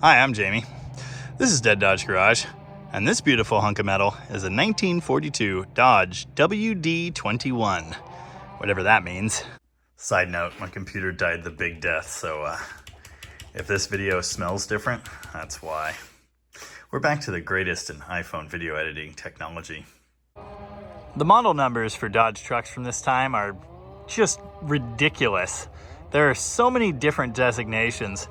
Hi, I'm Jamie. This is Dead Dodge Garage, and this beautiful hunk of metal is a 1942 Dodge WD-21, whatever that means. Side note, my computer died the big death, so if this video smells different, that's why. We're back to the greatest in iPhone video editing technology. The model numbers for Dodge trucks from this time are just ridiculous. There are so many different designations.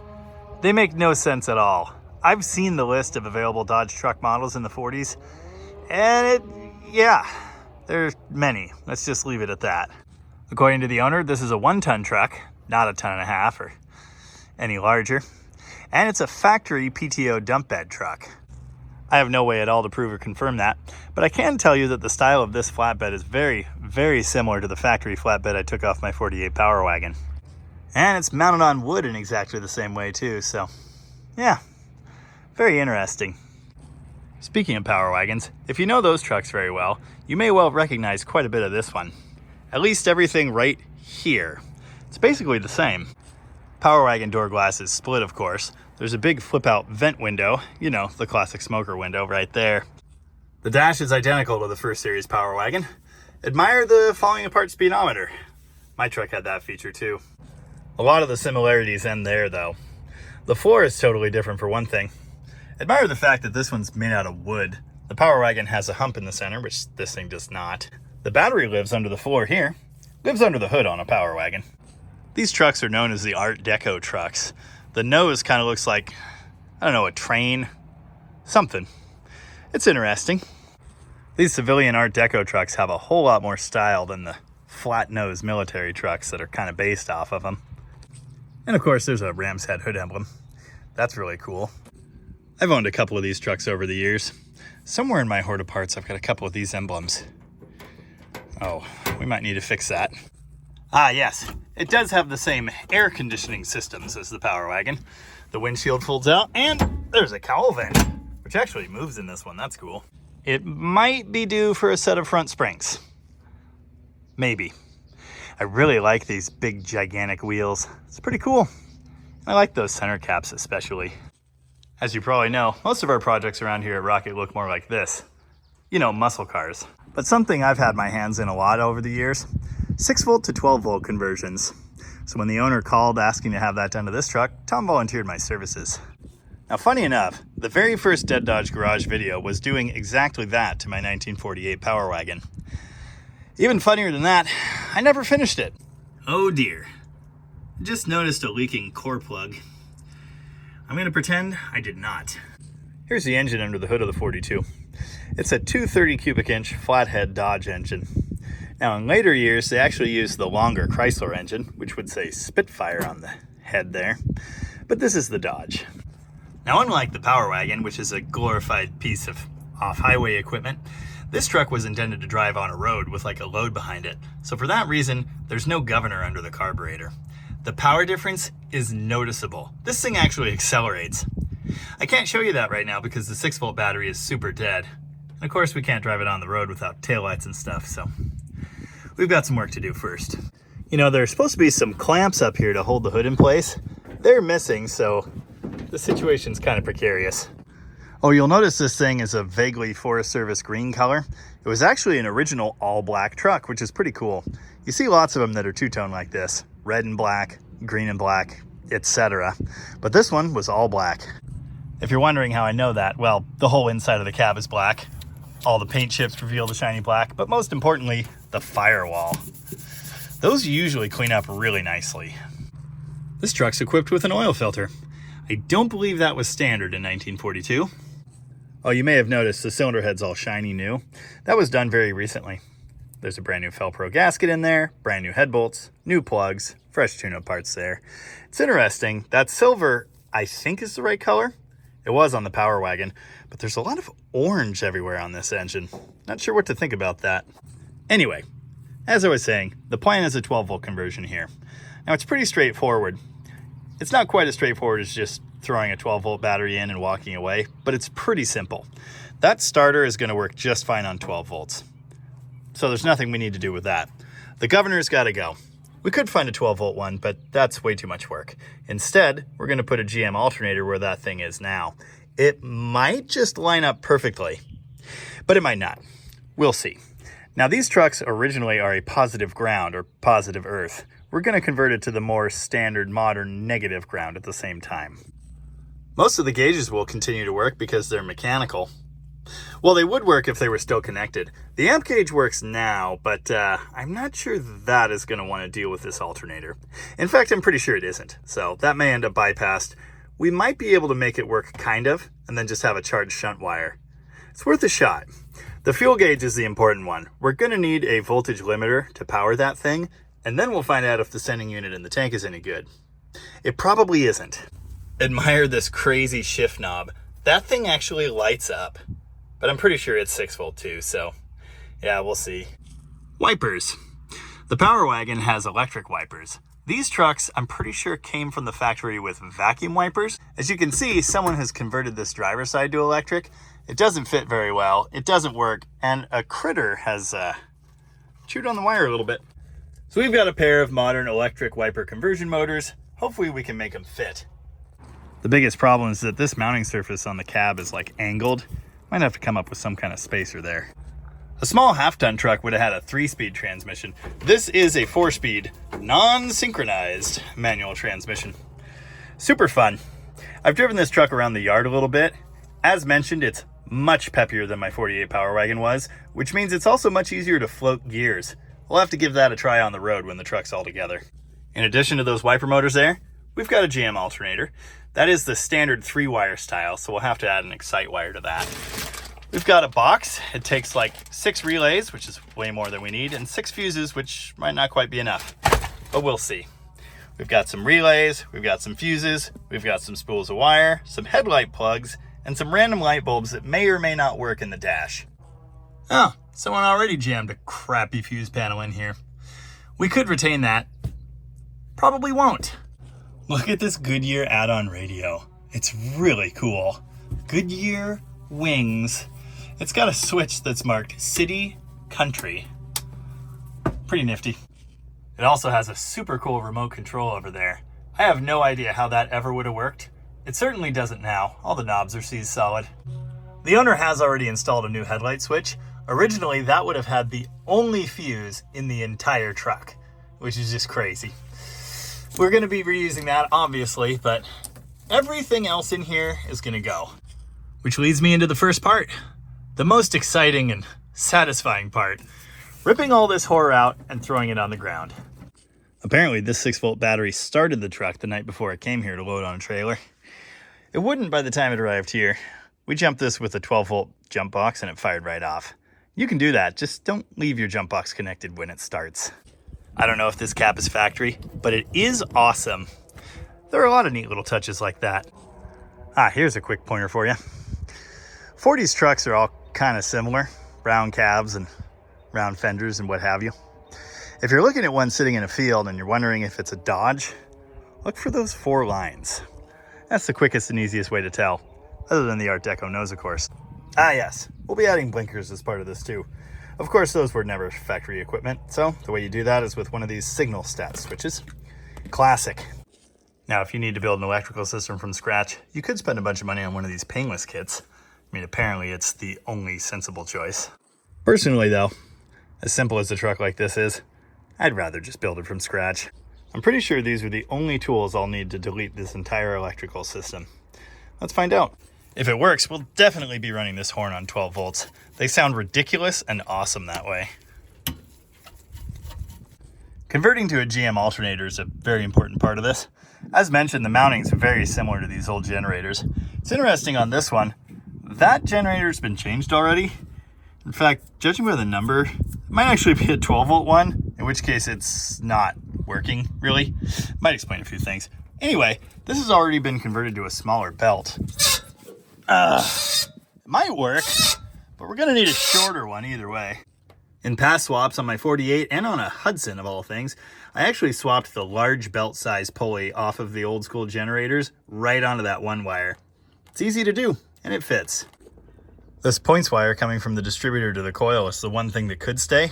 They make no sense at all. I've seen the list of available Dodge truck models in the 40s, and there's many. Let's just leave it at that. According to the owner, this is a 1-ton truck, not a 1.5 ton or any larger, and it's a factory PTO dump bed truck. I have no way at all to prove or confirm that, but I can tell you that the style of this flatbed is very, very similar to the factory flatbed I took off my 48 Power Wagon. And it's mounted on wood in exactly the same way too, so yeah, very interesting. Speaking of Power Wagons, if you know those trucks very well, you may well recognize quite a bit of this one. At least everything right here. It's basically the same. Power Wagon door glass is split, of course. There's a big flip-out vent window, you know, the classic smoker window right there. The dash is identical to the first series Power Wagon. Admire the falling apart speedometer. My truck had that feature too. A lot of the similarities end there, though. The floor is totally different for one thing. Admire the fact that this one's made out of wood. The Power Wagon has a hump in the center, which this thing does not. The battery lives under the floor here, lives under the hood on a Power Wagon. These trucks are known as the Art Deco trucks. The nose kind of looks like, I don't know, a train, something. It's interesting. These civilian Art Deco trucks have a whole lot more style than the flat-nosed military trucks that are kind of based off of them. And of course, there's a ram's head hood emblem. That's really cool. I've owned a couple of these trucks over the years. Somewhere in my hoard of parts, I've got a couple of these emblems. Oh, we might need to fix that. Ah, yes. It does have the same air conditioning systems as the Power Wagon. The windshield folds out, and there's a cowl vent, which actually moves in this one. That's cool. It might be due for a set of front springs. Maybe. I really like these big, gigantic wheels. It's pretty cool. I like those center caps especially. As you probably know, most of our projects around here at Rocket look more like this. You know, muscle cars. But something I've had my hands in a lot over the years, 6-volt to 12-volt conversions. So when the owner called asking to have that done to this truck, Tom volunteered my services. Now, funny enough, the very first Dead Dodge Garage video was doing exactly that to my 1948 Power Wagon. Even funnier than that, I never finished it. Oh dear. I just noticed a leaking core plug. I'm going to pretend I did not. Here's the engine under the hood of the 42. It's a 230 cubic inch flathead Dodge engine. Now in later years, they actually used the longer Chrysler engine, which would say Spitfire on the head there. But this is the Dodge. Now unlike the Power Wagon, which is a glorified piece of off-highway equipment, this truck was intended to drive on a road with like a load behind it. So for that reason, there's no governor under the carburetor. The power difference is noticeable. This thing actually accelerates. I can't show you that right now because the 6-volt battery is super dead. And of course we can't drive it on the road without taillights and stuff, so we've got some work to do first. You know, there's supposed to be some clamps up here to hold the hood in place. They're missing, so the situation's kind of precarious. Oh, you'll notice this thing is a vaguely Forest Service green color. It was actually an original all-black truck, which is pretty cool. You see lots of them that are two-tone like this. Red and black, green and black, etc. But this one was all black. If you're wondering how I know that, well, the whole inside of the cab is black. All the paint chips reveal the shiny black, but most importantly, the firewall. Those usually clean up really nicely. This truck's equipped with an oil filter. I don't believe that was standard in 1942. Oh, you may have noticed the cylinder head's all shiny new. That was done very recently. There's a brand new Felpro gasket in there, brand new head bolts, new plugs, fresh tune-up parts there. It's interesting, that silver I think is the right color. It was on the Power Wagon, but there's a lot of orange everywhere on this engine. Not sure what to think about that. Anyway, as I was saying, the plan is a 12-volt conversion here. Now it's pretty straightforward. It's not quite as straightforward as just throwing a 12-volt battery in and walking away, but it's pretty simple. That starter is going to work just fine on 12 volts. So there's nothing we need to do with that. The governor's got to go. We could find a 12-volt one, but that's way too much work. Instead, we're going to put a GM alternator where that thing is now. It might just line up perfectly, but it might not. We'll see. Now, these trucks originally are a positive ground or positive earth. We're going to convert it to the more standard modern negative ground at the same time. Most of the gauges will continue to work because they're mechanical. Well, they would work if they were still connected. The amp gauge works now, but I'm not sure that is going to want to deal with this alternator. In fact, I'm pretty sure it isn't, so that may end up bypassed. We might be able to make it work kind of, and then just have a charged shunt wire. It's worth a shot. The fuel gauge is the important one. We're going to need a voltage limiter to power that thing, and then we'll find out if the sending unit in the tank is any good. It probably isn't. Admire this crazy shift knob. That thing actually lights up. But I'm pretty sure it's 6 volt too, so yeah, we'll see. Wipers. The Power Wagon has electric wipers. These trucks, I'm pretty sure, came from the factory with vacuum wipers. As you can see, someone has converted this driver's side to electric. It doesn't fit very well, it doesn't work, and a critter has chewed on the wire a little bit. So we've got a pair of modern electric wiper conversion motors. Hopefully we can make them fit. The biggest problem is that this mounting surface on the cab is like angled. Might have to come up with some kind of spacer there. A small half-ton truck would have had a 3-speed transmission. This is a 4-speed, non-synchronized manual transmission. Super fun. I've driven this truck around the yard a little bit. As mentioned, it's much peppier than my 48 Power Wagon was, which means it's also much easier to float gears. We'll have to give that a try on the road when the truck's all together. In addition to those wiper motors there, we've got a GM alternator. That is the standard 3-wire style, so we'll have to add an excite wire to that. We've got a box. It takes like 6 relays, which is way more than we need, and 6 fuses, which might not quite be enough, but we'll see. We've got some relays, we've got some fuses, we've got some spools of wire, some headlight plugs, and some random light bulbs that may or may not work in the dash. Oh, someone already jammed a crappy fuse panel in here. We could retain that. Probably won't. Look at this Goodyear add-on radio. It's really cool. Goodyear wings. It's got a switch that's marked City Country. Pretty nifty. It also has a super cool remote control over there. I have no idea how that ever would have worked. It certainly doesn't now. All the knobs are seized solid. The owner has already installed a new headlight switch. Originally, that would have had the only fuse in the entire truck, which is just crazy. We're going to be reusing that, obviously, but everything else in here is going to go. Which leads me into the first part, the most exciting and satisfying part, ripping all this horror out and throwing it on the ground. Apparently, this 6-volt battery started the truck the night before it came here to load on a trailer. It wouldn't by the time it arrived here. We jumped this with a 12-volt jump box and it fired right off. You can do that, just don't leave your jump box connected when it starts. I don't know if this cap is factory, but it is awesome. There are a lot of neat little touches like that. Here's a quick pointer for you. 40s trucks are all kind of similar. Round cabs and round fenders and what have you. If you're looking at one sitting in a field and you're wondering if it's a Dodge, look for those 4 lines. That's the quickest and easiest way to tell, other than the Art Deco nose, of course. Yes, we'll be adding blinkers as part of this too. Of course, those were never factory equipment, so the way you do that is with one of these signal stat switches. Classic. Now, if you need to build an electrical system from scratch, you could spend a bunch of money on one of these painless kits. I mean, apparently it's the only sensible choice. Personally, though, as simple as a truck like this is, I'd rather just build it from scratch. I'm pretty sure these are the only tools I'll need to delete this entire electrical system. Let's find out. If it works, we'll definitely be running this horn on 12 volts. They sound ridiculous and awesome that way. Converting to a GM alternator is a very important part of this. As mentioned, the mounting is very similar to these old generators. It's interesting on this one, that generator's been changed already. In fact, judging by the number, it might actually be a 12 volt one, in which case it's not working, really. Might explain a few things. Anyway, this has already been converted to a smaller belt. It might work, but we're gonna need a shorter one either way. In past swaps on my 48 and on a Hudson of all things, I actually swapped the large belt size pulley off of the old school generators right onto that one wire. It's easy to do, and it fits. This points wire coming from the distributor to the coil is the one thing that could stay,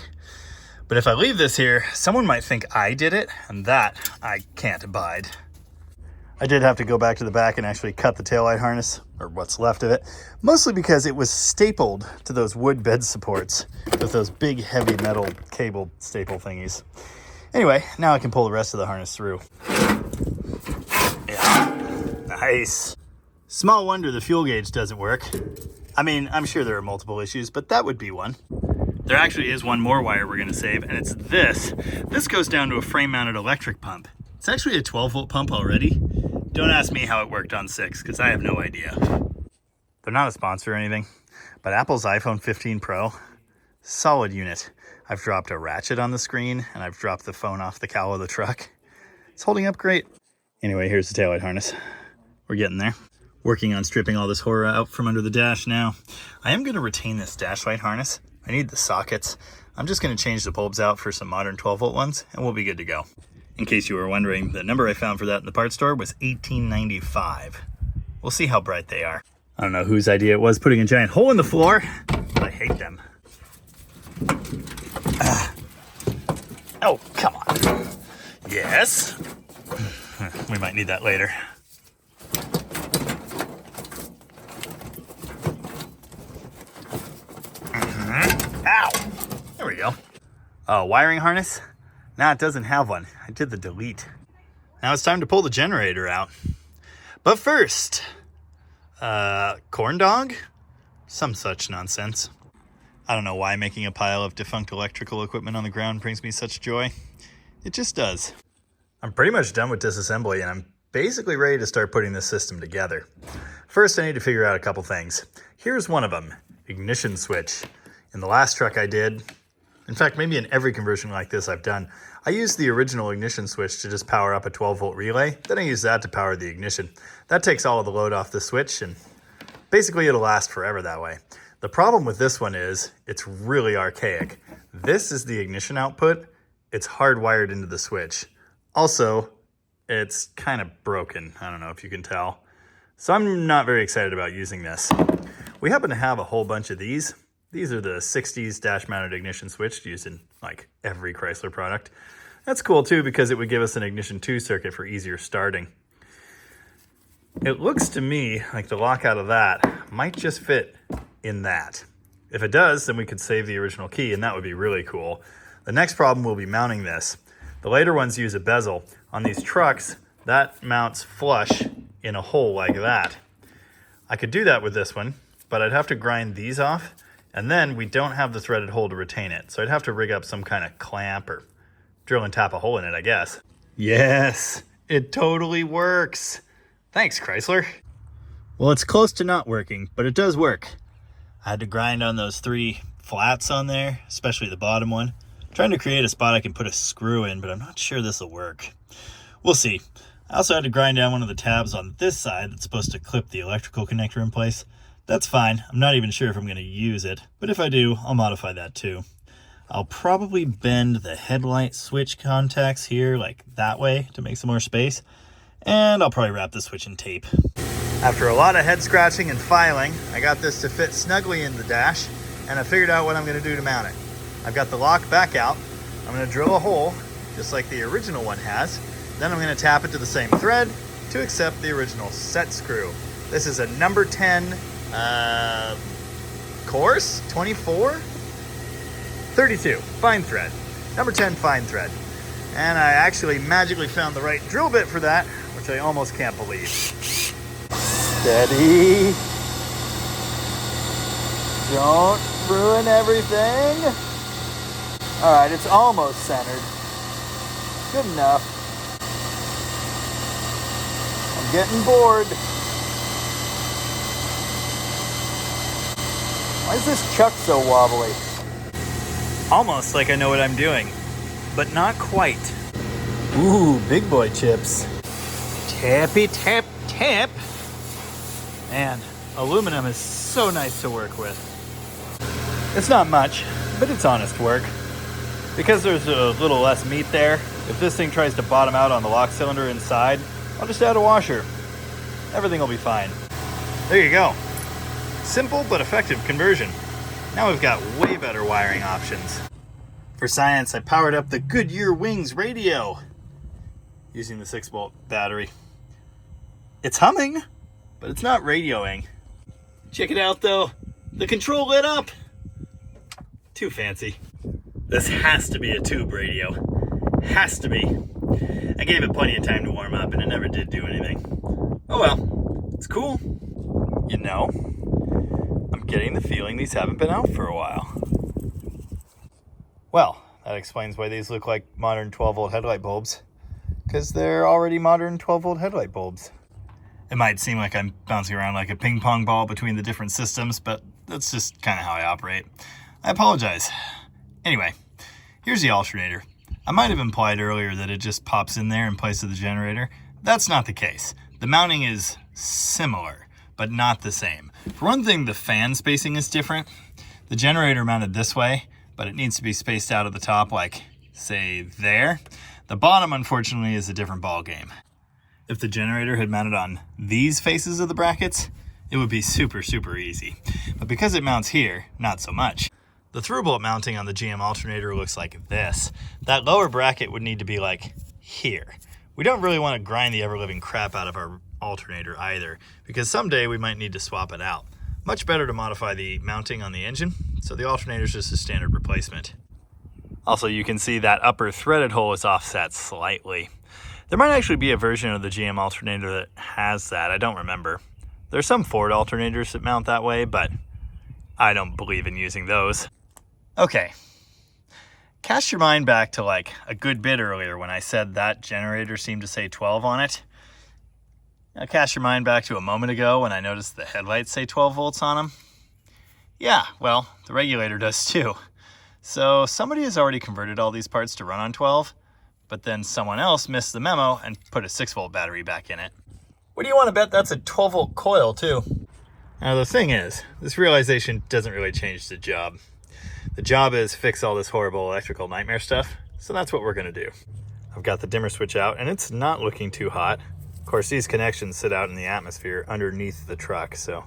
But if I leave this here, someone might think I did it, and that I can't abide. I did have to go back to the back and actually cut the taillight harness, or what's left of it, mostly because it was stapled to those wood bed supports with those big heavy metal cable staple thingies. Anyway, now I can pull the rest of the harness through. Yeah, nice. Small wonder the fuel gauge doesn't work. I mean, I'm sure there are multiple issues, but that would be one. There actually is one more wire we're gonna save, and it's this. This goes down to a frame-mounted electric pump. It's actually a 12-volt pump already. Don't ask me how it worked on 6, because I have no idea. They're not a sponsor or anything, but Apple's iPhone 15 Pro, solid unit. I've dropped a ratchet on the screen, and I've dropped the phone off the cowl of the truck. It's holding up great. Anyway, here's the taillight harness. We're getting there. Working on stripping all this horror out from under the dash now. I am going to retain this dash light harness. I need the sockets. I'm just going to change the bulbs out for some modern 12-volt ones, and we'll be good to go. In case you were wondering, the number I found for that in the parts store was $18.95. We'll see how bright they are. I don't know whose idea it was putting a giant hole in the floor, but I hate them. Oh, come on. Yes. We might need that later. Ow! There we go. Oh, wiring harness? Nah, it doesn't have one. I did the delete. Now it's time to pull the generator out. But first, corn dog? Some such nonsense. I don't know why making a pile of defunct electrical equipment on the ground brings me such joy. It just does. I'm pretty much done with disassembly, and I'm basically ready to start putting this system together. First, I need to figure out a couple things. Here's one of them, ignition switch. In the last truck I did, in fact, maybe in every conversion like this I've done, I used the original ignition switch to just power up a 12-volt relay. Then I use that to power the ignition. That takes all of the load off the switch, and basically it'll last forever that way. The problem with this one is it's really archaic. This is the ignition output. It's hardwired into the switch. Also, it's kind of broken. I don't know if you can tell. So I'm not very excited about using this. We happen to have a whole bunch of these. These are the 60s dash-mounted ignition switch used in like every Chrysler product. That's cool too because it would give us an ignition 2 circuit for easier starting. It looks to me like the lockout of that might just fit in that. If it does, then we could save the original key, and that would be really cool. The next problem will be mounting this. The later ones use a bezel. On these trucks, that mounts flush in a hole like that. I could do that with this one, but I'd have to grind these off, and then we don't have the threaded hole to retain it. So I'd have to rig up some kind of clamp or drill and tap a hole in it, I guess. Yes, it totally works. Thanks, Chrysler. Well, it's close to not working, but it does work. I had to grind on those 3 flats on there, especially the bottom one. I'm trying to create a spot I can put a screw in, but I'm not sure this will work. We'll see. I also had to grind down one of the tabs on this side that's supposed to clip the electrical connector in place. That's fine. I'm not even sure if I'm going to use it, but if I do, I'll modify that too. I'll probably bend the headlight switch contacts here like that way to make some more space, and I'll probably wrap the switch in tape. After a lot of head scratching and filing, I got this to fit snugly in the dash, and I figured out what I'm going to do to mount it. I've got the lock back out. I'm going to drill a hole, just like the original one has. Then I'm going to tap it to the same thread to accept the original set screw. This is a number 10 course, 24, 32, fine thread. Number 10 fine thread. And I actually magically found the right drill bit for that, which I almost can't believe. Steady. Don't ruin everything. All right, it's almost centered. Good enough. I'm getting bored. Why is this chuck so wobbly? Almost like I know what I'm doing, but not quite. Ooh, big boy chips. Tappy tap tap. Man, aluminum is so nice to work with. It's not much, but it's honest work. Because there's a little less meat there, if this thing tries to bottom out on the lock cylinder inside, I'll just add a washer. Everything will be fine. There you go. Simple but effective conversion. Now we've got way better wiring options. For science, I powered up the Goodyear Wings radio using the 6-volt battery. It's humming, but it's not radioing. Check it out though. The control lit up. Too fancy. This has to be a tube radio. Has to be. I gave it plenty of time to warm up and it never did do anything. Oh well, it's cool. You know, I'm getting the feeling these haven't been out for a while. Well, that explains why these look like modern 12-volt headlight bulbs. Because they're already modern 12-volt headlight bulbs. It might seem like I'm bouncing around like a ping pong ball between the different systems, but that's just kind of how I operate. I apologize. Anyway, here's the alternator. I might have implied earlier that it just pops in there in place of the generator. That's not the case. The mounting is similar, but not the same. For one thing, the fan spacing is different. The generator mounted this way, but it needs to be spaced out at the top, like, say, there. The bottom, unfortunately, is a different ball game. If the generator had mounted on these faces of the brackets, it would be super, super easy. But because it mounts here, not so much. The through-bolt mounting on the GM alternator looks like this. That lower bracket would need to be like here. We don't really want to grind the ever-living crap out of our alternator either, because someday we might need to swap it out. Much better to modify the mounting on the engine, so the alternator is just a standard replacement. Also, you can see that upper threaded hole is offset slightly. There might actually be a version of the GM alternator that has that. I don't remember. There's some Ford alternators that mount that way, but I don't believe in using those. Okay. Cast your mind back to like a good bit earlier when I said that generator seemed to say 12 on it. Now cast your mind back to a moment ago when I noticed the headlights say 12 volts on them. Yeah, well, the regulator does too. So somebody has already converted all these parts to run on 12, but then someone else missed the memo and put a 6-volt battery back in it. What do you want to bet that's a 12-volt coil too? Now the thing is, this realization doesn't really change the job. The job is fix all this horrible electrical nightmare stuff, so that's what we're going to do. I've got the dimmer switch out and it's not looking too hot. Of course, these connections sit out in the atmosphere underneath the truck, so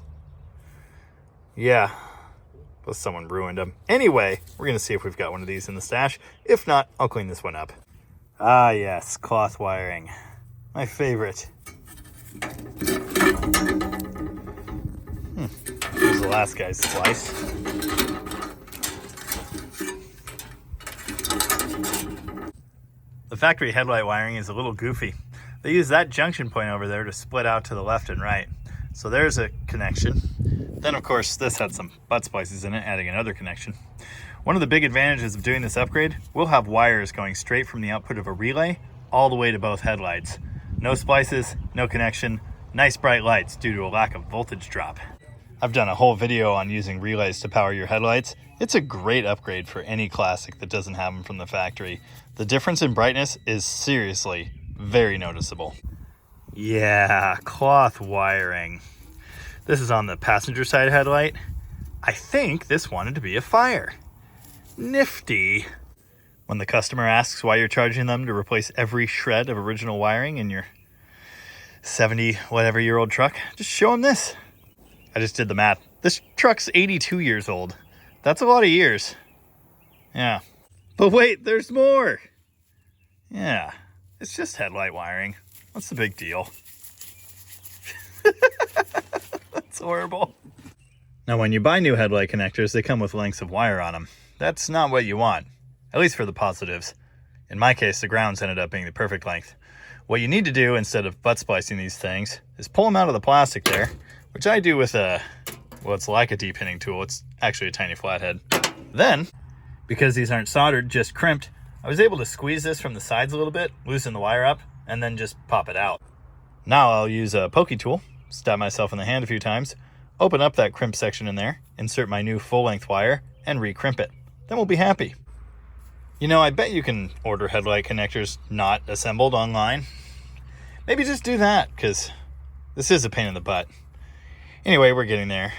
yeah. Plus someone ruined them. Anyway, we're going to see if we've got one of these in the stash. If not, I'll clean this one up. Ah yes, cloth wiring. My favorite. Here's the last guy's slice. The factory headlight wiring is a little goofy. They use that junction point over there to split out to the left and right. So there's a connection. Then, of course, this had some butt splices in it, adding another connection. One of the big advantages of doing this upgrade, we'll have wires going straight from the output of a relay all the way to both headlights. No splices, no connection, nice bright lights due to a lack of voltage drop. I've done a whole video on using relays to power your headlights. It's a great upgrade for any classic that doesn't have them from the factory. The difference in brightness is seriously very noticeable. Yeah, cloth wiring. This is on the passenger side headlight. I think this wanted to be a fire. Nifty. When the customer asks why you're charging them to replace every shred of original wiring in your 70-whatever-year-old truck, just show them this. I just did the math. This truck's 82 years old. That's a lot of years. Yeah. But wait, there's more. Yeah, it's just headlight wiring. What's the big deal? That's horrible. Now, when you buy new headlight connectors, they come with lengths of wire on them. That's not what you want, at least for the positives. In my case, the grounds ended up being the perfect length. What you need to do instead of butt splicing these things is pull them out of the plastic there, which I do with it's like a de-pinning tool. It's actually a tiny flathead. Then, because these aren't soldered, just crimped, I was able to squeeze this from the sides a little bit, loosen the wire up, and then just pop it out. Now I'll use a pokey tool, stab myself in the hand a few times, open up that crimp section in there, insert my new full-length wire, and re-crimp it. Then we'll be happy. You know, I bet you can order headlight connectors not assembled online. Maybe just do that, because this is a pain in the butt. Anyway, we're getting there.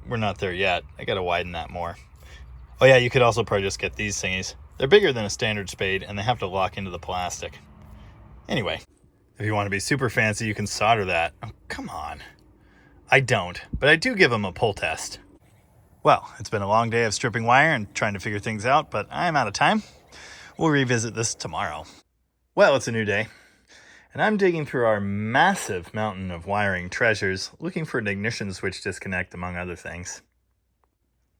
We're not there yet. I gotta widen that more. Oh yeah, you could also probably just get these thingies. They're bigger than a standard spade, and they have to lock into the plastic. Anyway, if you want to be super fancy, you can solder that. Oh, come on. I don't, but I do give them a pull test. Well, it's been a long day of stripping wire and trying to figure things out, but I'm out of time. We'll revisit this tomorrow. Well, it's a new day, and I'm digging through our massive mountain of wiring treasures, looking for an ignition switch disconnect, among other things.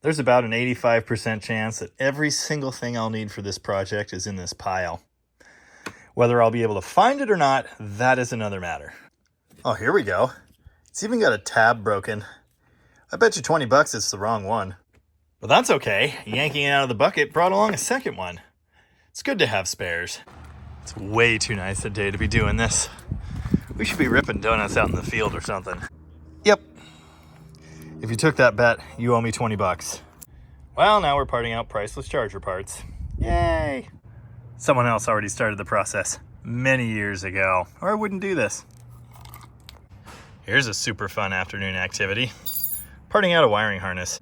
There's about an 85% chance that every single thing I'll need for this project is in this pile. Whether I'll be able to find it or not, that is another matter. Oh, here we go. It's even got a tab broken. I bet you 20 bucks it's the wrong one. But that's okay. Yanking it out of the bucket brought along a second one. It's good to have spares. It's way too nice a day to be doing this. We should be ripping donuts out in the field or something. Yep. If you took that bet, you owe me 20 bucks. Well, now we're parting out priceless charger parts. Yay! Someone else already started the process many years ago, or I wouldn't do this. Here's a super fun afternoon activity. Parting out a wiring harness.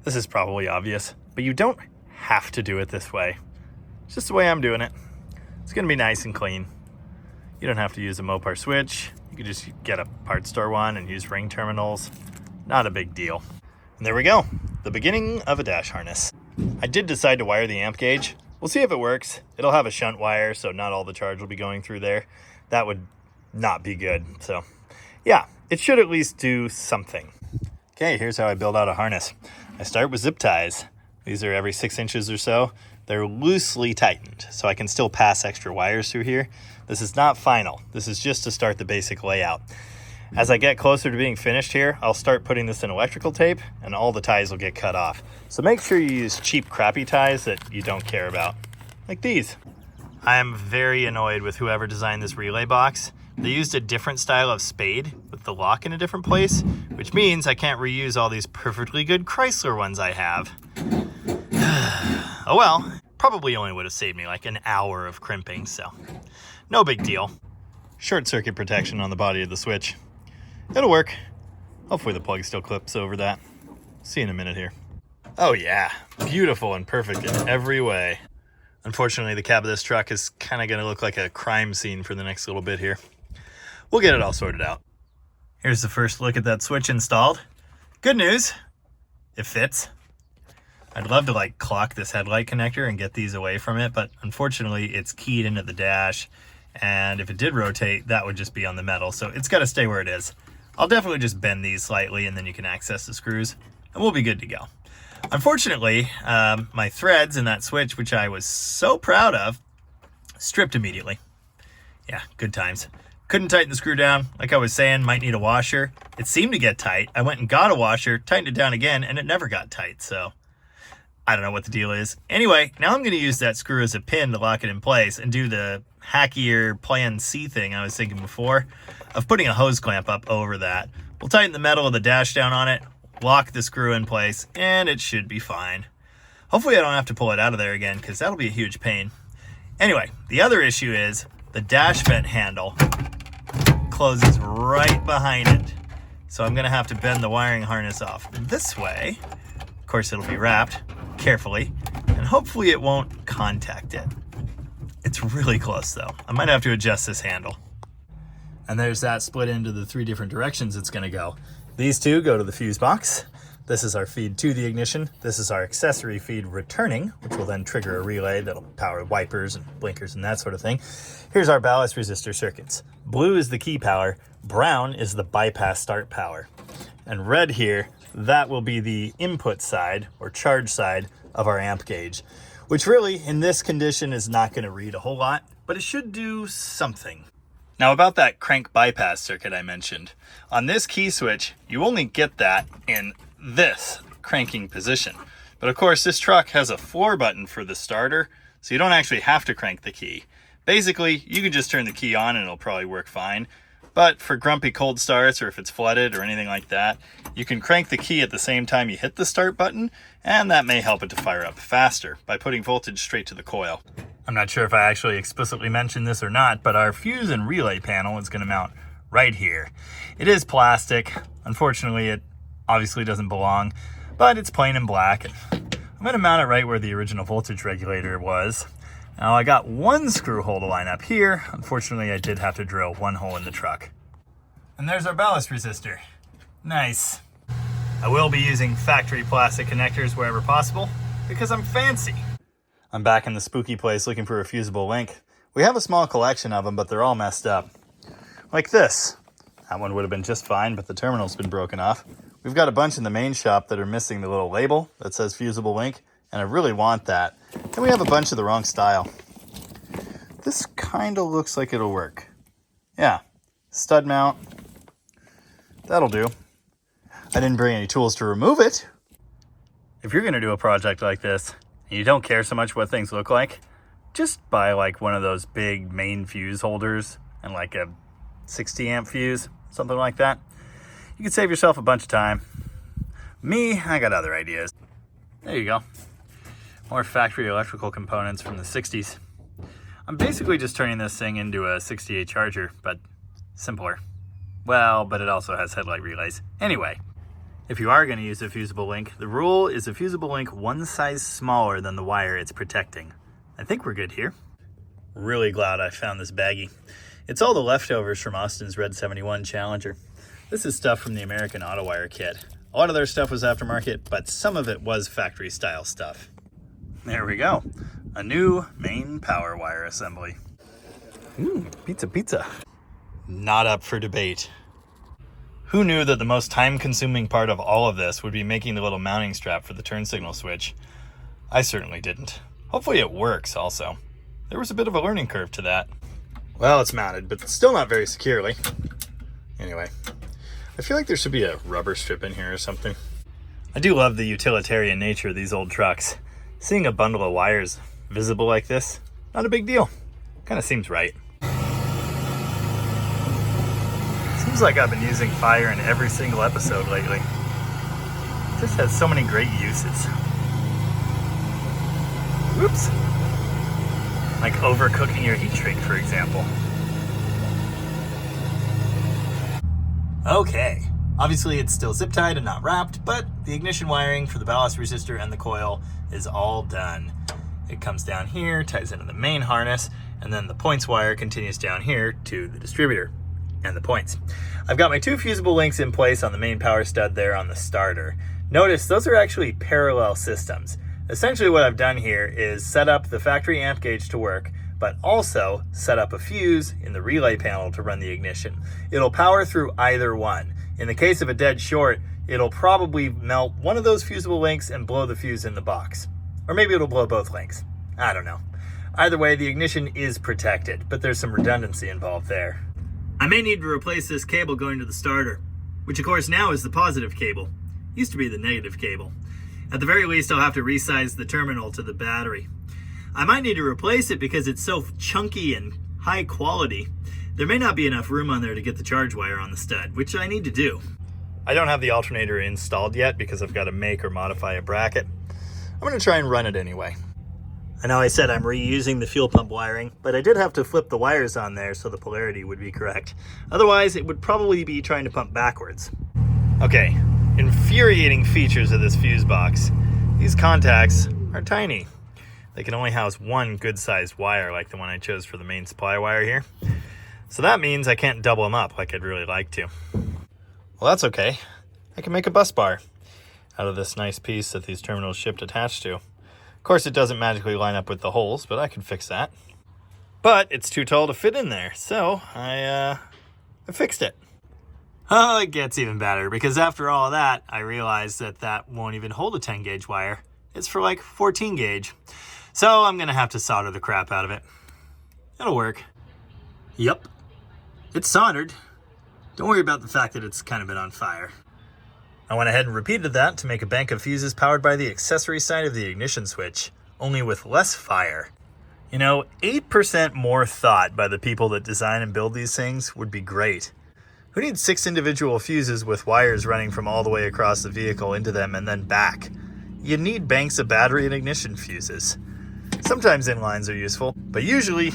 This is probably obvious, but you don't have to do it this way. It's just the way I'm doing it. It's gonna be nice and clean. You don't have to use a Mopar switch. You can just get a parts store one and use ring terminals. Not a big deal. And there we go, the beginning of a dash harness. I did decide to wire the amp gauge. We'll see if it works. It'll have a shunt wire, so not all the charge will be going through there. That would not be good. So yeah, it should at least do something. Okay, here's how I build out a harness. I start with zip ties. These are every 6 inches or so. They're loosely tightened, so I can still pass extra wires through here. This is not final. This is just to start the basic layout. As I get closer to being finished here, I'll start putting this in electrical tape, and all the ties will get cut off. So make sure you use cheap, crappy ties that you don't care about, like these. I am very annoyed with whoever designed this relay box. They used a different style of spade with the lock in a different place, which means I can't reuse all these perfectly good Chrysler ones I have. Oh well, probably only would have saved me like an hour of crimping, so no big deal. Short circuit protection on the body of the switch. It'll work. Hopefully the plug still clips over that. See you in a minute here. Oh yeah, beautiful and perfect in every way. Unfortunately, the cab of this truck is kind of going to look like a crime scene for the next little bit here. We'll get it all sorted out. Here's the first look at that switch installed. Good news, it fits. I'd love to like clock this headlight connector and get these away from it, but unfortunately it's keyed into the dash, and if it did rotate, that would just be on the metal, so it's got to stay where it is. I'll definitely just bend these slightly and then you can access the screws, and we'll be good to go. Unfortunately, my threads in that switch, which I was so proud of, stripped immediately. Yeah, good times. Couldn't tighten the screw down. Like I was saying, might need a washer. It seemed to get tight. I went and got a washer, tightened it down again, and it never got tight, so I don't know what the deal is. Anyway, now I'm going to use that screw as a pin to lock it in place and do the hackier Plan C thing I was thinking before of putting a hose clamp up over that. We'll tighten the metal of the dash down on it, lock the screw in place, and it should be fine. Hopefully I don't have to pull it out of there again, because that'll be a huge pain. Anyway, the other issue is the dash vent handle closes right behind it. So I'm going to have to bend the wiring harness off this way. Of course, it'll be wrapped carefully, and hopefully it won't contact it. It's really close though. I might have to adjust this handle. And there's that split into the 3 different directions it's going to go. These 2 go to the fuse box. This is our feed to the ignition. This is our accessory feed returning, which will then trigger a relay that'll power wipers and blinkers and that sort of thing. Here's our ballast resistor circuits. Blue is the key power. Brown is the bypass start power. And red here, that will be the input side or charge side of our amp gauge, which really in this condition is not going to read a whole lot, but it should do something. Now about that crank bypass circuit I mentioned. On this key switch, you only get that in this cranking position. But of course, this truck has a floor button for the starter, so you don't actually have to crank the key. Basically, you can just turn the key on and it'll probably work fine. But for grumpy cold starts, or if it's flooded or anything like that, you can crank the key at the same time you hit the start button, and that may help it to fire up faster by putting voltage straight to the coil. I'm not sure if I actually explicitly mentioned this or not, but our fuse and relay panel is going to mount right here. It is plastic. Unfortunately, it obviously doesn't belong, but it's plain and black. I'm going to mount it right where the original voltage regulator was. Now I got 1 screw hole to line up here. Unfortunately, I did have to drill 1 hole in the truck. And there's our ballast resistor. Nice. I will be using factory plastic connectors wherever possible because I'm fancy. I'm back in the spooky place looking for a fusible link. We have a small collection of them, but they're all messed up. Like this. That one would have been just fine, but the terminal's been broken off. We've got a bunch in the main shop that are missing the little label that says fusible link, and I really want that. And we have a bunch of the wrong style. This kind of looks like it'll work. Yeah, stud mount. That'll do. I didn't bring any tools to remove it. If you're going to do a project like this, and you don't care so much what things look like, just buy like one of those big main fuse holders and like a 60 amp fuse, something like that. You can save yourself a bunch of time. Me, I got other ideas. There you go. More factory electrical components from the 60s. I'm basically just turning this thing into a 68 charger, but simpler. Well, but it also has headlight relays. Anyway, if you are going to use a fusible link, the rule is a fusible link one size smaller than the wire it's protecting. I think we're good here. Really glad I found this baggie. It's all the leftovers from Austin's Red 71 Challenger. This is stuff from the American Autowire kit. A lot of their stuff was aftermarket, but some of it was factory style stuff. There we go. A new main power wire assembly. Ooh, pizza. Not up for debate. Who knew that the most time-consuming part of all of this would be making the little mounting strap for the turn signal switch? I certainly didn't. Hopefully it works also. There was a bit of a learning curve to that. Well, it's mounted, but still not very securely. Anyway, I feel like there should be a rubber strip in here or something. I do love the utilitarian nature of these old trucks. Seeing a bundle of wires visible like this, not a big deal. Kind of seems right. Seems like I've been using fire in every single episode lately. It just has so many great uses. Whoops. Like overcooking your heat shrink, for example. Okay, obviously it's still zip tied and not wrapped, but the ignition wiring for the ballast resistor and the coil is all done. It comes down here, ties into the main harness, and then the points wire continues down here to the distributor and the points. I've got my two fusible links in place on the main power stud there on the starter. Notice those are actually parallel systems. Essentially what I've done here is set up the factory amp gauge to work, but also set up a fuse in the relay panel to run the ignition. It'll power through either one. In the case of a dead short, it'll probably melt one of those fusible links and blow the fuse in the box. Or maybe it'll blow both links. I don't know. Either way, the ignition is protected, but there's some redundancy involved there. I may need to replace this cable going to the starter, which of course now is the positive cable. Used to be the negative cable. At the very least, I'll have to resize the terminal to the battery. I might need to replace it because it's so chunky and high quality. There may not be enough room on there to get the charge wire on the stud, which I need to do. I don't have the alternator installed yet because I've got to make or modify a bracket. I'm going to try and run it anyway. I know I said I'm reusing the fuel pump wiring, but I did have to flip the wires on there so the polarity would be correct. Otherwise, it would probably be trying to pump backwards. Okay, infuriating features of this fuse box. These contacts are tiny. They can only house one good-sized wire like the one I chose for the main supply wire here. So that means I can't double them up like I'd really like to. Well, that's okay. I can make a bus bar out of this nice piece that these terminals shipped attached to. Of course, it doesn't magically line up with the holes, but I can fix that. But it's too tall to fit in there, so I fixed it. Oh, it gets even better, because after all of that, I realized that that won't even hold a 10 gauge wire. It's for like 14 gauge. So I'm gonna have to solder the crap out of it. It'll work. Yep, it's soldered. Don't worry about the fact that it's kind of been on fire. I went ahead and repeated that to make a bank of fuses powered by the accessory side of the ignition switch, only with less fire. You know, 8% more thought by the people that design and build these things would be great. Who needs 6 individual fuses with wires running from all the way across the vehicle into them and then back? You need banks of battery and ignition fuses. Sometimes inlines are useful, but usually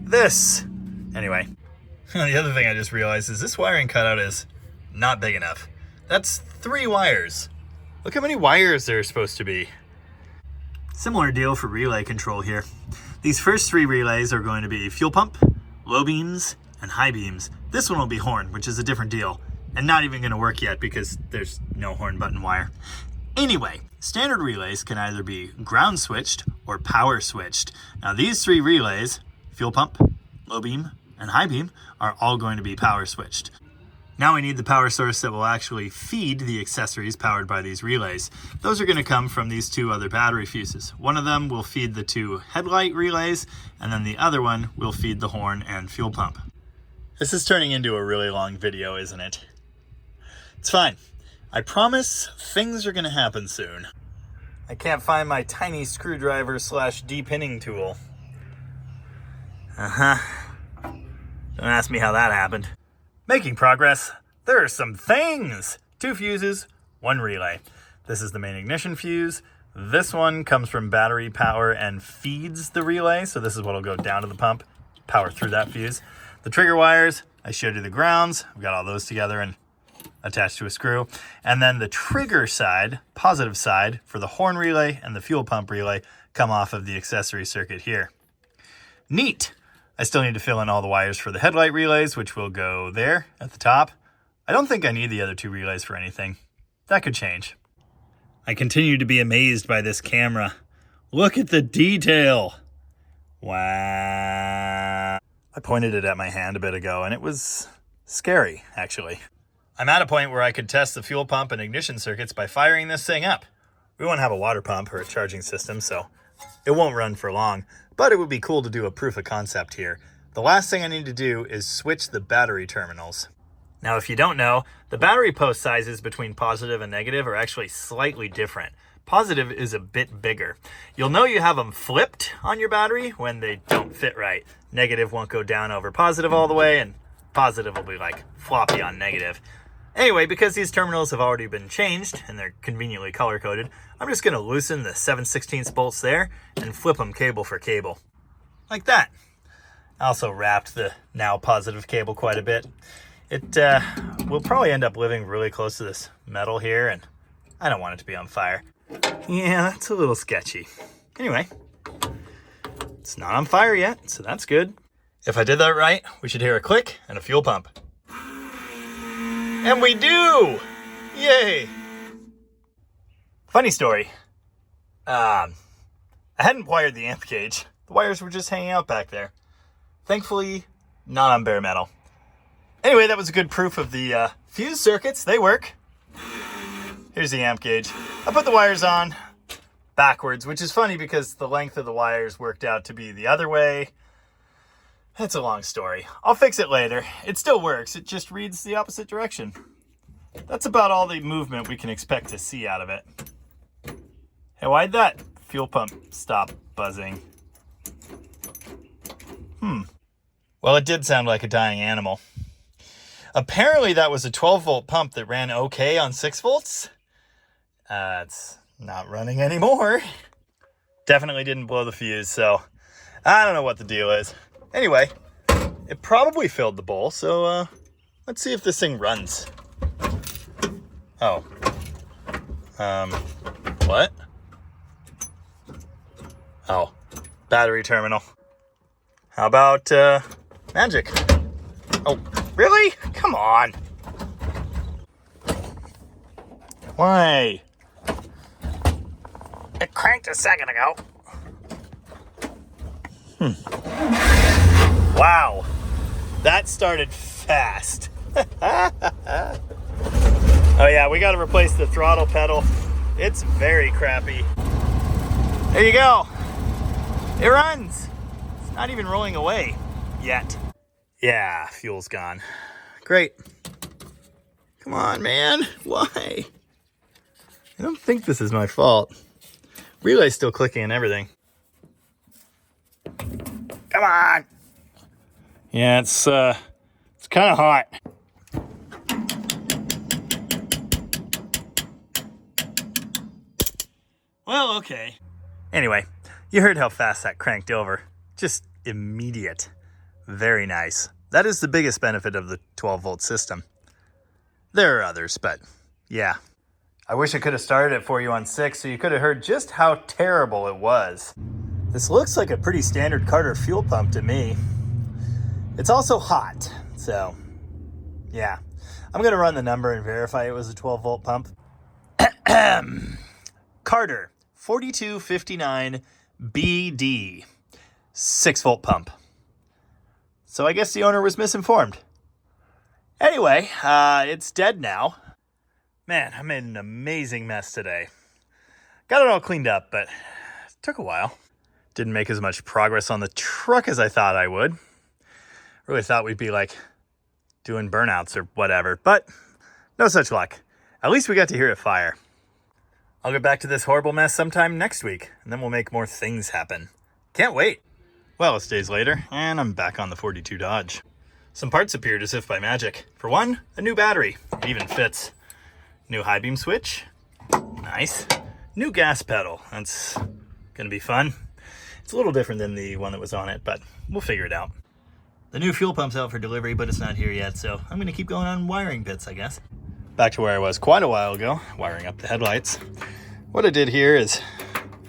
this. Anyway, the other thing I just realized is this wiring cutout is not big enough. That's 3 wires. Look how many wires there are supposed to be. Similar deal for relay control here. These first 3 relays are going to be fuel pump, low beams, and high beams. This one will be horn, which is a different deal. and not even going to work yet because there's no horn button wire. Anyway, standard relays can either be ground switched or power switched. Now these three relays, fuel pump, low beam, and high beam, are all going to be power switched. Now we need the power source that will actually feed the accessories powered by these relays. Those are going to come from these two other battery fuses. One of them will feed the two headlight relays, and then the other one will feed the horn and fuel pump. This is turning into a really long video, isn't it? It's fine. I promise things are going to happen soon. I can't find my tiny screwdriver / de-pinning tool. Don't ask me how that happened. Making progress. There are some things. 2 fuses, 1 relay. This is the main ignition fuse. This one comes from battery power and feeds the relay. So this is what will go down to the pump, power through that fuse. The trigger wires, I showed you the grounds. I've got all those together and attached to a screw. And then the trigger side, positive side, for the horn relay and the fuel pump relay come off of the accessory circuit here. Neat. I still need to fill in all the wires for the headlight relays, which will go there at the top. I don't think I need the other 2 relays for anything. That could change. I continue to be amazed by this camera. Look at the detail. Wow. I pointed it at my hand a bit ago, and it was scary, actually. I'm at a point where I could test the fuel pump and ignition circuits by firing this thing up. We won't have a water pump or a charging system, so it won't run for long. But it would be cool to do a proof of concept here. The last thing I need to do is switch the battery terminals. Now, if you don't know, the battery post sizes between positive and negative are actually slightly different. Positive is a bit bigger. You'll know you have them flipped on your battery when they don't fit right. Negative won't go down over positive all the way, and positive will be like floppy on negative. Anyway, because these terminals have already been changed and they're conveniently color-coded, I'm just going to loosen the 7/16 bolts there and flip them cable for cable. Like that. I also wrapped the now positive cable quite a bit. It will probably end up living really close to this metal here, and I don't want it to be on fire. Yeah, that's a little sketchy. Anyway, it's not on fire yet, so that's good. If I did that right, we should hear a click and a fuel pump. And we do! Yay! Funny story. I hadn't wired the amp gauge. The wires were just hanging out back there. Thankfully, not on bare metal. Anyway, that was a good proof of the fuse circuits. They work. Here's the amp gauge. I put the wires on backwards, which is funny because the length of the wires worked out to be the other way. It's a long story. I'll fix it later. It still works. It just reads the opposite direction. That's about all the movement we can expect to see out of it. Hey, why'd that fuel pump stop buzzing? Well, it did sound like a dying animal. Apparently that was a 12-volt pump that ran okay on 6 volts. It's not running anymore. Definitely didn't blow the fuse, so I don't know what the deal is. Anyway, it probably filled the bowl, so let's see if this thing runs. Oh. What? Oh, battery terminal. How about magic? Oh, really? Come on. Why? It cranked a second ago. Wow, that started fast. Oh yeah, we got to replace the throttle pedal. It's very crappy. There you go. It runs. It's not even rolling away yet. Yeah, fuel's gone. Great. Come on, man. Why? I don't think this is my fault. Relay's still clicking and everything. Come on. Yeah, it's kind of hot. Well, okay. Anyway, you heard how fast that cranked over. Just immediate. Very nice. That is the biggest benefit of the 12-volt system. There are others, but yeah. I wish I could have started it for you on 6 so you could have heard just how terrible it was. This looks like a pretty standard Carter fuel pump to me. It's also hot, so yeah. I'm going to run the number and verify it was a 12-volt pump. Carter 4259 BD 6-volt pump. So I guess the owner was misinformed. Anyway, it's dead now. Man, I made an amazing mess today. Got it all cleaned up, but it took a while. Didn't make as much progress on the truck as I thought I would. Really thought we'd be like doing burnouts or whatever, but no such luck. At least we got to hear it fire. I'll get back to this horrible mess sometime next week, and then we'll make more things happen. Can't wait. Well, it's days later, and I'm back on the 42 Dodge. Some parts appeared as if by magic. For one, a new battery. It even fits. New high beam switch. Nice. New gas pedal. That's gonna be fun. It's a little different than the one that was on it, but we'll figure it out. The new fuel pump's out for delivery, but it's not here yet, so I'm gonna keep going on wiring bits, I guess. Back to where I was quite a while ago, wiring up the headlights. What I did here is,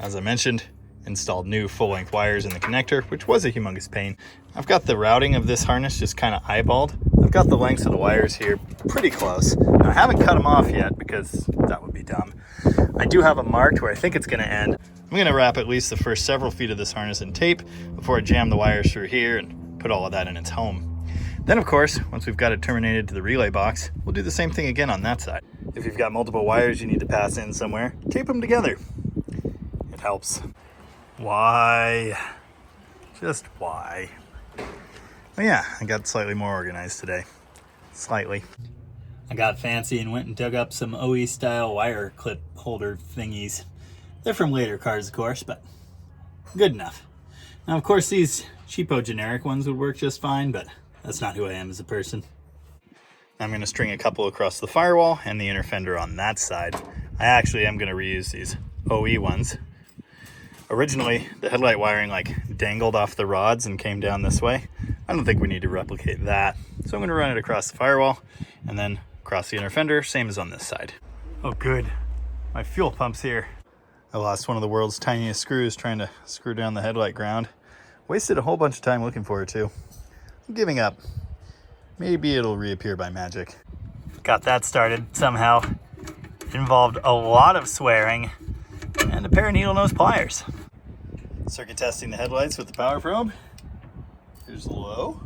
as I mentioned, installed new full-length wires in the connector, which was a humongous pain. I've got the routing of this harness just kind of eyeballed. I've got the lengths of the wires here pretty close. Now, I haven't cut them off yet because that would be dumb. I do have them marked where I think it's going to end. I'm going to wrap at least the first several feet of this harness in tape before I jam the wires through here and put all of that in its home. Then, of course, once we've got it terminated to the relay box, we'll do the same thing again on that side. If you've got multiple wires you need to pass in somewhere, tape them together. It helps. Why? Just why? Well, yeah, I got slightly more organized today. Slightly. I got fancy and went and dug up some OE style wire clip holder thingies. They're from later cars, of course, but good enough. Now, of course, these cheapo generic ones would work just fine, but that's not who I am as a person. I'm going to string a couple across the firewall and the inner fender on that side. I actually am going to reuse these OE ones. Originally, the headlight wiring dangled off the rods and came down this way. I don't think we need to replicate that. So I'm going to run it across the firewall and then across the inner fender, same as on this side. Oh good, my fuel pump's here. I lost one of the world's tiniest screws trying to screw down the headlight ground. Wasted a whole bunch of time looking for it too. I'm giving up. Maybe it'll reappear by magic. Got that started somehow. It involved a lot of swearing and a pair of needle nose pliers. Circuit testing the headlights with the power probe. Here's low.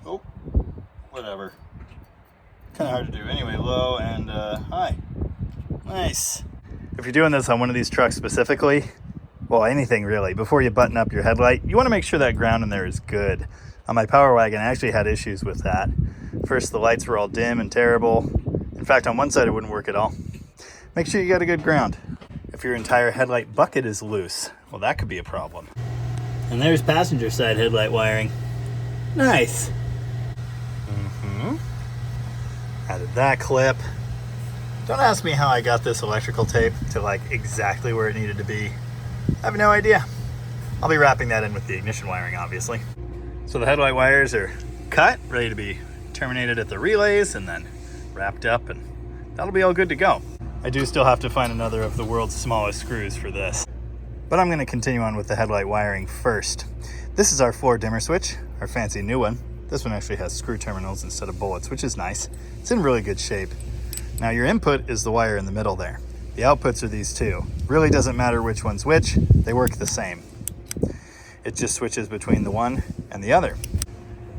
Oh, whatever. Kind of hard to do. Anyway, low and high. Nice. If you're doing this on one of these trucks specifically, well, anything really, before you button up your headlight, you want to make sure that ground in there is good. On my Power Wagon, I actually had issues with that. First, the lights were all dim and terrible. In fact, on one side, it wouldn't work at all. Make sure you got a good ground. If your entire headlight bucket is loose, well, that could be a problem. And there's passenger side headlight wiring. Nice. Added that clip. Don't ask me how I got this electrical tape to exactly where it needed to be. I have no idea. I'll be wrapping that in with the ignition wiring, obviously. So the headlight wires are cut, ready to be terminated at the relays and then wrapped up, and that'll be all good to go. I do still have to find another of the world's smallest screws for this. But I'm going to continue on with the headlight wiring first. This is our floor dimmer switch, our fancy new one. This one actually has screw terminals instead of bullets, which is nice. It's in really good shape. Now your input is the wire in the middle there. The outputs are these two. Really doesn't matter which one's which, they work the same. It just switches between the one and the other.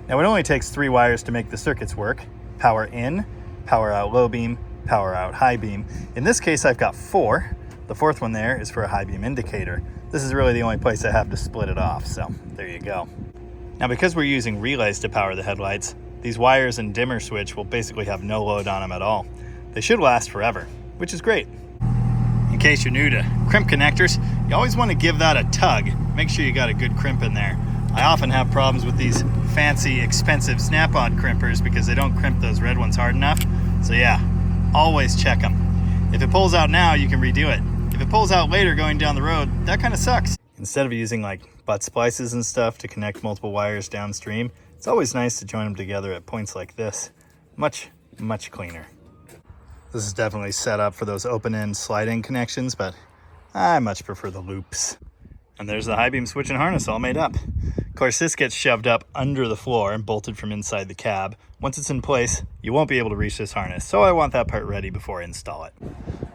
Now it only takes 3 wires to make the circuits work. Power in, power out low beam, power out high beam. In this case, I've got 4. The 4th one there is for a high beam indicator. This is really the only place I have to split it off, so there you go. Now because we're using relays to power the headlights, these wires and dimmer switch will basically have no load on them at all. They should last forever, which is great. In case you're new to crimp connectors, you always want to give that a tug. Make sure you got a good crimp in there. I often have problems with these fancy, expensive snap-on crimpers because they don't crimp those red ones hard enough. So yeah, always check them. If it pulls out now, you can redo it. If it pulls out later going down the road, that kind of sucks. Instead of using butt splices and stuff to connect multiple wires downstream, it's always nice to join them together at points like this. Much, much cleaner. This is definitely set up for those open-end sliding connections, but I much prefer the loops. And there's the high beam switch and harness all made up. Of course, this gets shoved up under the floor and bolted from inside the cab. Once it's in place, you won't be able to reach this harness, so I want that part ready before I install it.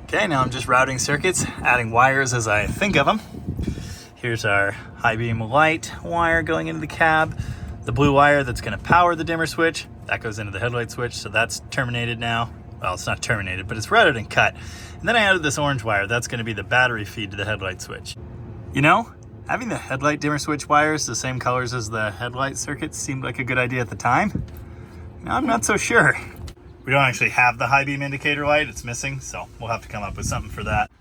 Okay, now I'm just routing circuits, adding wires as I think of them. Here's our high beam light wire going into the cab. The blue wire that's going to power the dimmer switch, that goes into the headlight switch, so that's terminated now. Well, it's not terminated, but it's routed and cut. And then I added this orange wire, that's going to be the battery feed to the headlight switch. You know, having the headlight dimmer switch wires the same colors as the headlight circuits seemed like a good idea at the time. Now I'm not so sure. We don't actually have the high beam indicator light, it's missing, so we'll have to come up with something for that.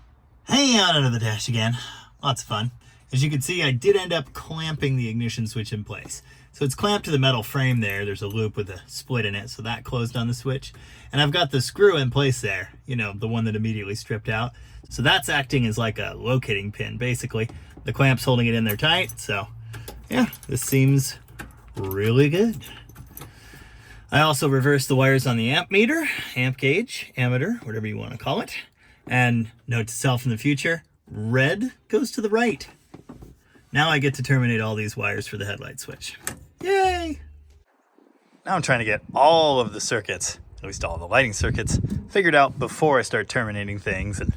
Hanging out under the dash again, lots of fun. As you can see, I did end up clamping the ignition switch in place. So it's clamped to the metal frame there. There's a loop with a split in it, so that closed on the switch. And I've got the screw in place there, you know, the one that immediately stripped out. So that's acting as like a locating pin, basically. The clamp's holding it in there tight, so yeah, this seems really good. I also reversed the wires on the amp meter, amp gauge, ammeter, whatever you want to call it. And note to self in the future, red goes to the right. Now I get to terminate all these wires for the headlight switch. Yay! Now I'm trying to get all of the circuits, at least all the lighting circuits, figured out before I start terminating things and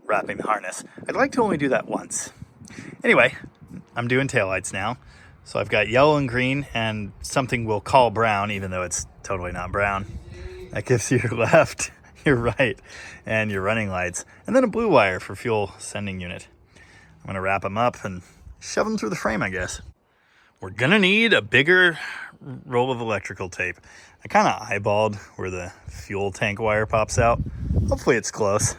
wrapping the harness. I'd like to only do that once. Anyway, I'm doing taillights now. So I've got yellow and green and something we'll call brown, even though it's totally not brown. That gives you your left, your right, and your running lights. And then a blue wire for fuel sending unit. I'm gonna wrap them up and shove them through the frame, I guess. We're gonna need a bigger roll of electrical tape. I kind of eyeballed where the fuel tank wire pops out. Hopefully it's close.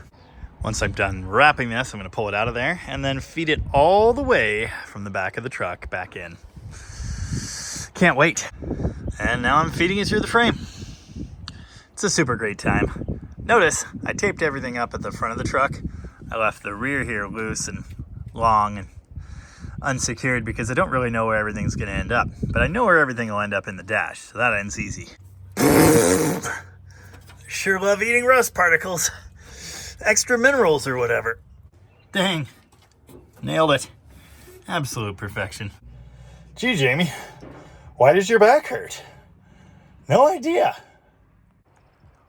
Once I'm done wrapping this, I'm gonna pull it out of there and then feed it all the way from the back of the truck back in. Can't wait. And now I'm feeding it through the frame. It's a super great time. Notice I taped everything up at the front of the truck. I left the rear here loose and long and unsecured because I don't really know where everything's going to end up. But I know where everything will end up in the dash, so that ends easy. Sure love eating rust particles. Extra minerals or whatever. Dang. Nailed it. Absolute perfection. Gee, Jamie, why does your back hurt? No idea.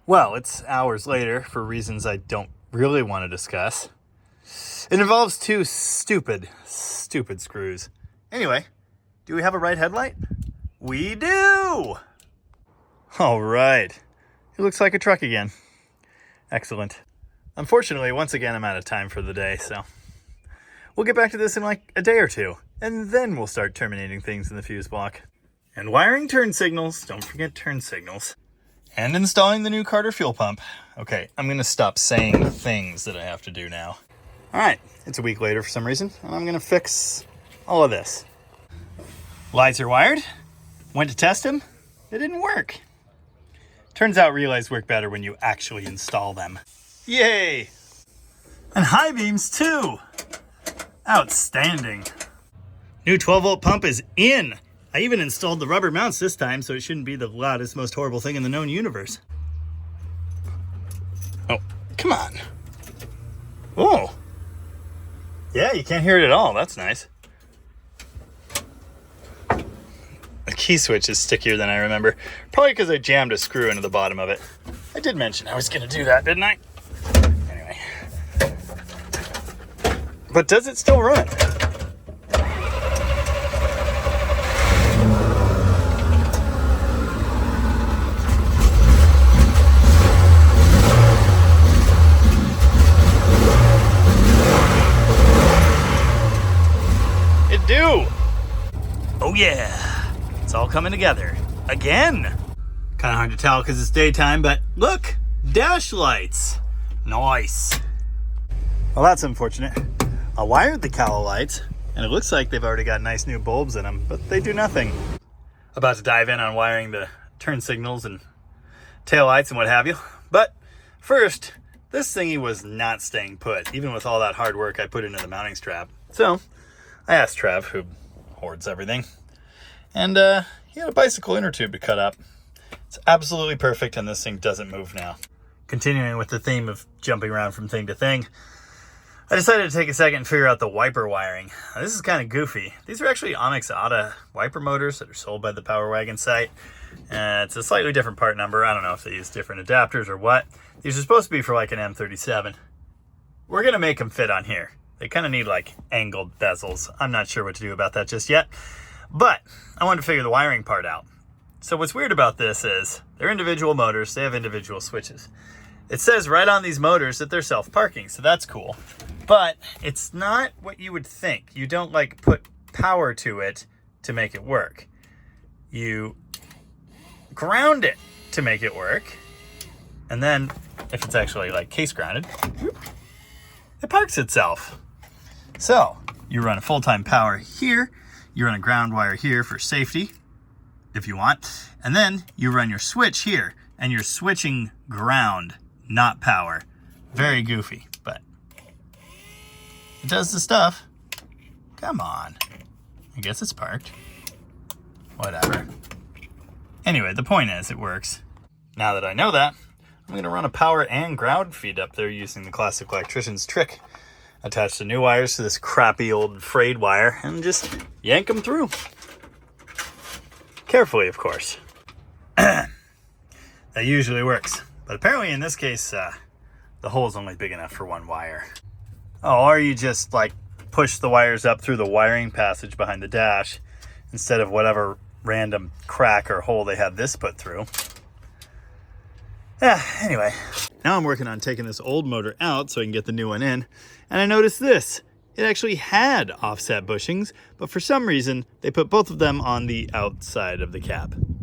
Well, it's hours later for reasons I don't really want to discuss. It involves two stupid screws. Anyway, do we have a right headlight? We do! All right. It looks like a truck again. Excellent. Unfortunately, once again, I'm out of time for the day, so we'll get back to this in like a day or two, and then we'll start terminating things in the fuse block. And wiring turn signals, don't forget turn signals. And installing the new Carter fuel pump. Okay, I'm gonna stop saying things that I have to do now. All right, it's a week later for some reason, and I'm gonna fix all of this. Lights are wired. Went to test them. They didn't work. Turns out relays work better when you actually install them. Yay! And high beams too. Outstanding. New 12-volt pump is in. I even installed the rubber mounts this time, so it shouldn't be the loudest, most horrible thing in the known universe. Oh, come on. Oh. Yeah, you can't hear it at all. That's nice. The key switch is stickier than I remember. Probably because I jammed a screw into the bottom of it. I did mention I was going to do that, didn't I? Anyway. But does it still run? It do! Oh yeah! It's all coming together. Again! Kind of hard to tell because it's daytime, but look! Dash lights! Nice! Well, that's unfortunate. I wired the cowl lights, and it looks like they've already got nice new bulbs in them, but they do nothing. About to dive in on wiring the turn signals and tail lights and what have you. But first, this thingy was not staying put, even with all that hard work I put into the mounting strap. So I asked Trev, who hoards everything, and he had a bicycle inner tube to cut up. It's absolutely perfect, and this thing doesn't move now. Continuing with the theme of jumping around from thing to thing, I decided to take a second and figure out the wiper wiring. Now, this is kind of goofy. These are actually Onyx Auto wiper motors that are sold by the Power Wagon site. It's a slightly different part number. I don't know if they use different adapters or what. These are supposed to be for like an M37. We're going to make them fit on here. They kind of need like angled bezels. I'm not sure what to do about that just yet. But I wanted to figure the wiring part out. So what's weird about this is they're individual motors. They have individual switches. It says right on these motors that they're self-parking, so that's cool. But it's not what you would think. You don't like put power to it to make it work. You ground it to make it work. And then if it's actually like case grounded, it parks itself. So you run a full-time power here. You run a ground wire here for safety if you want. And then you run your switch here and you're switching ground, not power. Very goofy, but it does the stuff. Come on. I guess it's parked. Whatever. Anyway, the point is it works. Now that I know that, I'm going to run a power and ground feed up there using the classic electrician's trick. Attach the new wires to this crappy old frayed wire and just yank them through. Carefully, of course. That usually works. But apparently in this case, the hole is only big enough for one wire. Oh, or you just like push the wires up through the wiring passage behind the dash instead of whatever random crack or hole they had this put through. Yeah, anyway. Now I'm working on taking this old motor out so I can get the new one in. And I noticed this. It actually had offset bushings, but for some reason, they put both of them on the outside of the cab,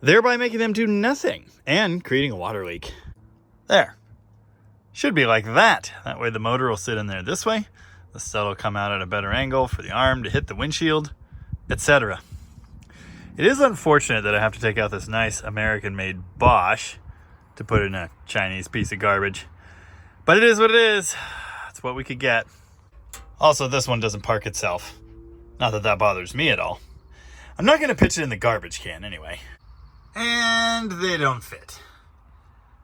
thereby making them do nothing and creating a water leak. There. Should be like that. That way the motor will sit in there this way. The stud will come out at a better angle for the arm to hit the windshield, etc. It is unfortunate that I have to take out this nice American-made Bosch to put in a Chinese piece of garbage. But it is what it is. It's what we could get. Also, this one doesn't park itself. Not that that bothers me at all. I'm not going to pitch it in the garbage can anyway. And they don't fit.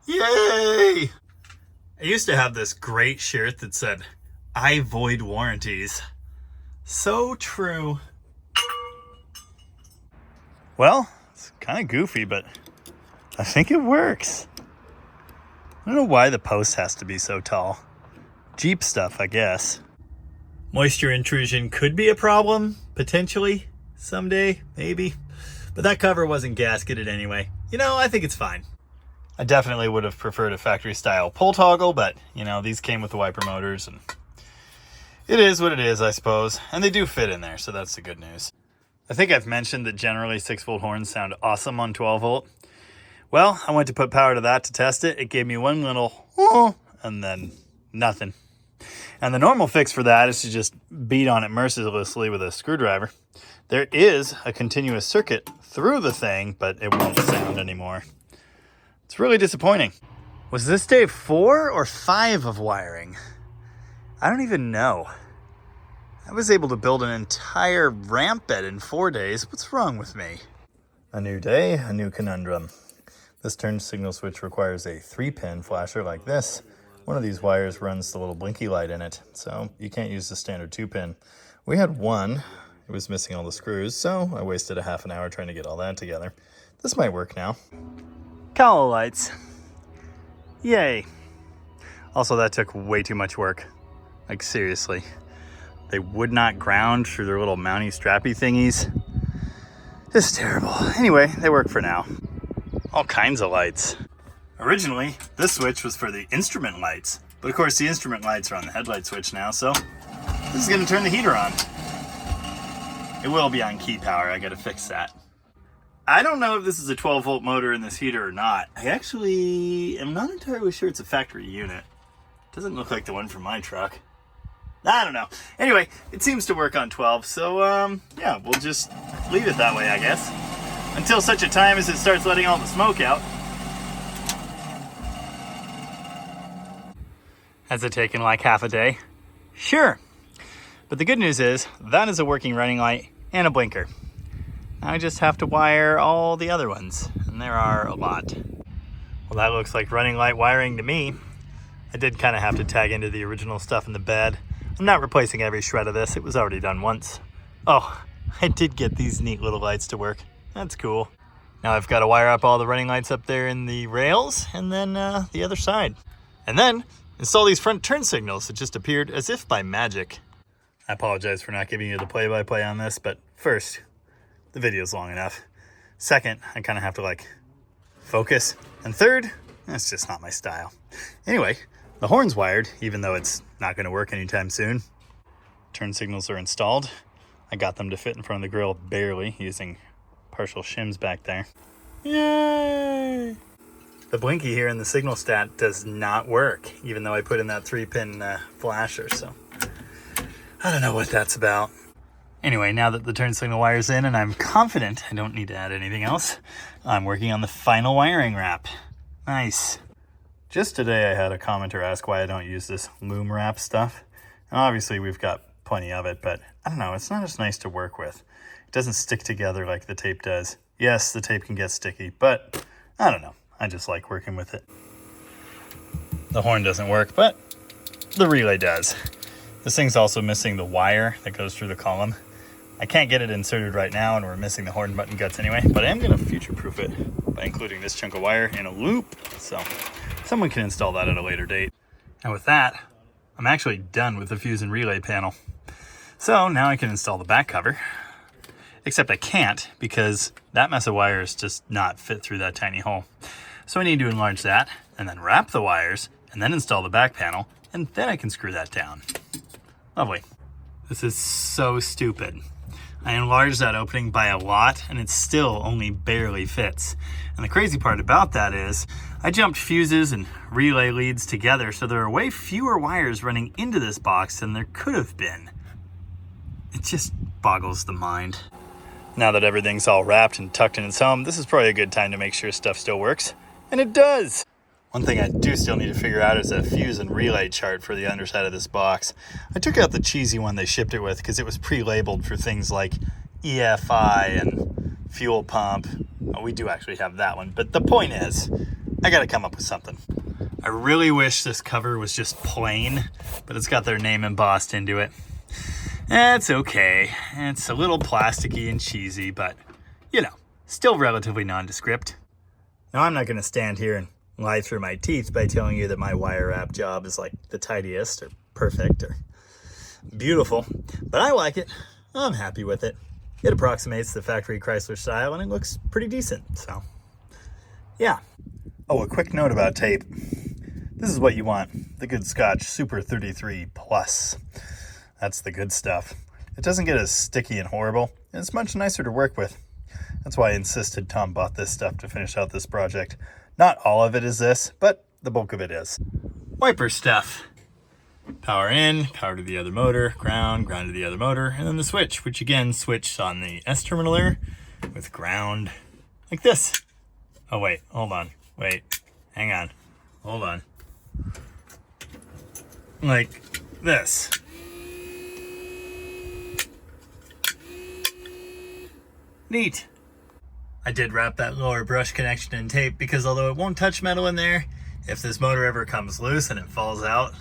Yay! I used to have this great shirt that said, "I void warranties." So true. Well, it's kind of goofy, but I think it works. I don't know why the post has to be so tall. Jeep stuff, I guess. Moisture intrusion could be a problem, potentially, someday, maybe. But that cover wasn't gasketed anyway. You know, I think it's fine. I definitely would have preferred a factory-style pull toggle, but, you know, these came with the wiper motors, and it is what it is, I suppose. And they do fit in there, so that's the good news. I think I've mentioned that generally 6-volt horns sound awesome on 12-volt. Well, I went to put power to that to test it. It gave me one little, oh, and then nothing. And the normal fix for that is to just beat on it mercilessly with a screwdriver. There is a continuous circuit through the thing, but it won't sound anymore. It's really disappointing. Was this day 4 or 5 of wiring? I don't even know. I was able to build an entire ramp bed in 4 days. What's wrong with me? A new day, a new conundrum. This turn signal switch requires a 3-pin flasher like this. One of these wires runs the little blinky light in it, so you can't use the standard 2-pin. We had one. It was missing all the screws, so I wasted a half an hour trying to get all that together. This might work now. Cowl lights. Yay. Also, that took way too much work. Like, seriously. They would not ground through their little mounty strappy thingies. Just terrible. Anyway, they work for now. All kinds of lights. Originally, this switch was for the instrument lights. But of course, the instrument lights are on the headlight switch now, so this is going to turn the heater on. It will be on key power. I got to fix that. I don't know if this is a 12-volt motor in this heater or not. I actually am not entirely sure it's a factory unit. Doesn't look like the one from my truck. I don't know. Anyway, it seems to work on 12, so yeah, we'll just leave it that way, I guess. Until such a time as it starts letting all the smoke out. Has it taken like half a day? Sure. But the good news is, that is a working running light and a blinker. Now I just have to wire all the other ones, and there are a lot. Well, that looks like running light wiring to me. I did kind of have to tag into the original stuff in the bed. I'm not replacing every shred of this. It was already done once. Oh, I did get these neat little lights to work. That's cool. Now I've got to wire up all the running lights up there in the rails and then the other side. And then install these front turn signals that just appeared as if by magic. I apologize for not giving you the play-by-play on this, but first, the video's long enough. Second, I kind of have to like focus. And third, that's just not my style. Anyway, the horn's wired, even though it's not going to work anytime soon. Turn signals are installed. I got them to fit in front of the grill barely, using partial shims back there. Yay! The blinky here in the signal stat does not work, even though I put in that 3-pin flasher, so I don't know what that's about. Anyway, now that the turn signal wire's in and I'm confident I don't need to add anything else, I'm working on the final wiring wrap. Nice. Just today I had a commenter ask why I don't use this loom wrap stuff. And obviously we've got plenty of it, but I don't know, it's not as nice to work with. It doesn't stick together like the tape does. Yes, the tape can get sticky, but I don't know. I just like working with it. The horn doesn't work, but the relay does. This thing's also missing the wire that goes through the column. I can't get it inserted right now, and we're missing the horn button guts anyway, but I am going to future-proof it by including this chunk of wire in a loop, so someone can install that at a later date. And with that, I'm actually done with the fuse and relay panel. So now I can install the back cover, except I can't because that mess of wires just not fit through that tiny hole. So I need to enlarge that, and then wrap the wires, and then install the back panel, and then I can screw that down. Lovely. This is so stupid. I enlarged that opening by a lot, and it still only barely fits. And the crazy part about that is, I jumped fuses and relay leads together, so there are way fewer wires running into this box than there could have been. It just boggles the mind. Now that everything's all wrapped and tucked in its home, this is probably a good time to make sure stuff still works. And it does! One thing I do still need to figure out is a fuse and relay chart for the underside of this box. I took out the cheesy one they shipped it with because it was pre-labeled for things like EFI and fuel pump. Oh, we do actually have that one, but the point is, I gotta come up with something. I really wish this cover was just plain, but it's got their name embossed into it. It's okay. It's a little plasticky and cheesy, but, you know, still relatively nondescript. Now, I'm not gonna stand here and lie through my teeth by telling you that my wire wrap job is like the tidiest or perfect or beautiful, but I like it. I'm happy with it. It approximates the factory Chrysler style and it looks pretty decent, so yeah. Oh, a quick note about tape. This is what you want, the good Scotch Super 33 Plus. That's the good stuff. It doesn't get as sticky and horrible, and it's much nicer to work with. That's why I insisted Tom bought this stuff to finish out this project. Not all of it is this, but the bulk of it is. Wiper stuff. Power in, power to the other motor, ground to the other motor, and then the switch, which again switched on the S terminal there with ground like this. Oh wait, hold on, wait, hang on, hold on. Like this. Neat. I did wrap that lower brush connection in tape because although it won't touch metal in there, if this motor ever comes loose and it falls out,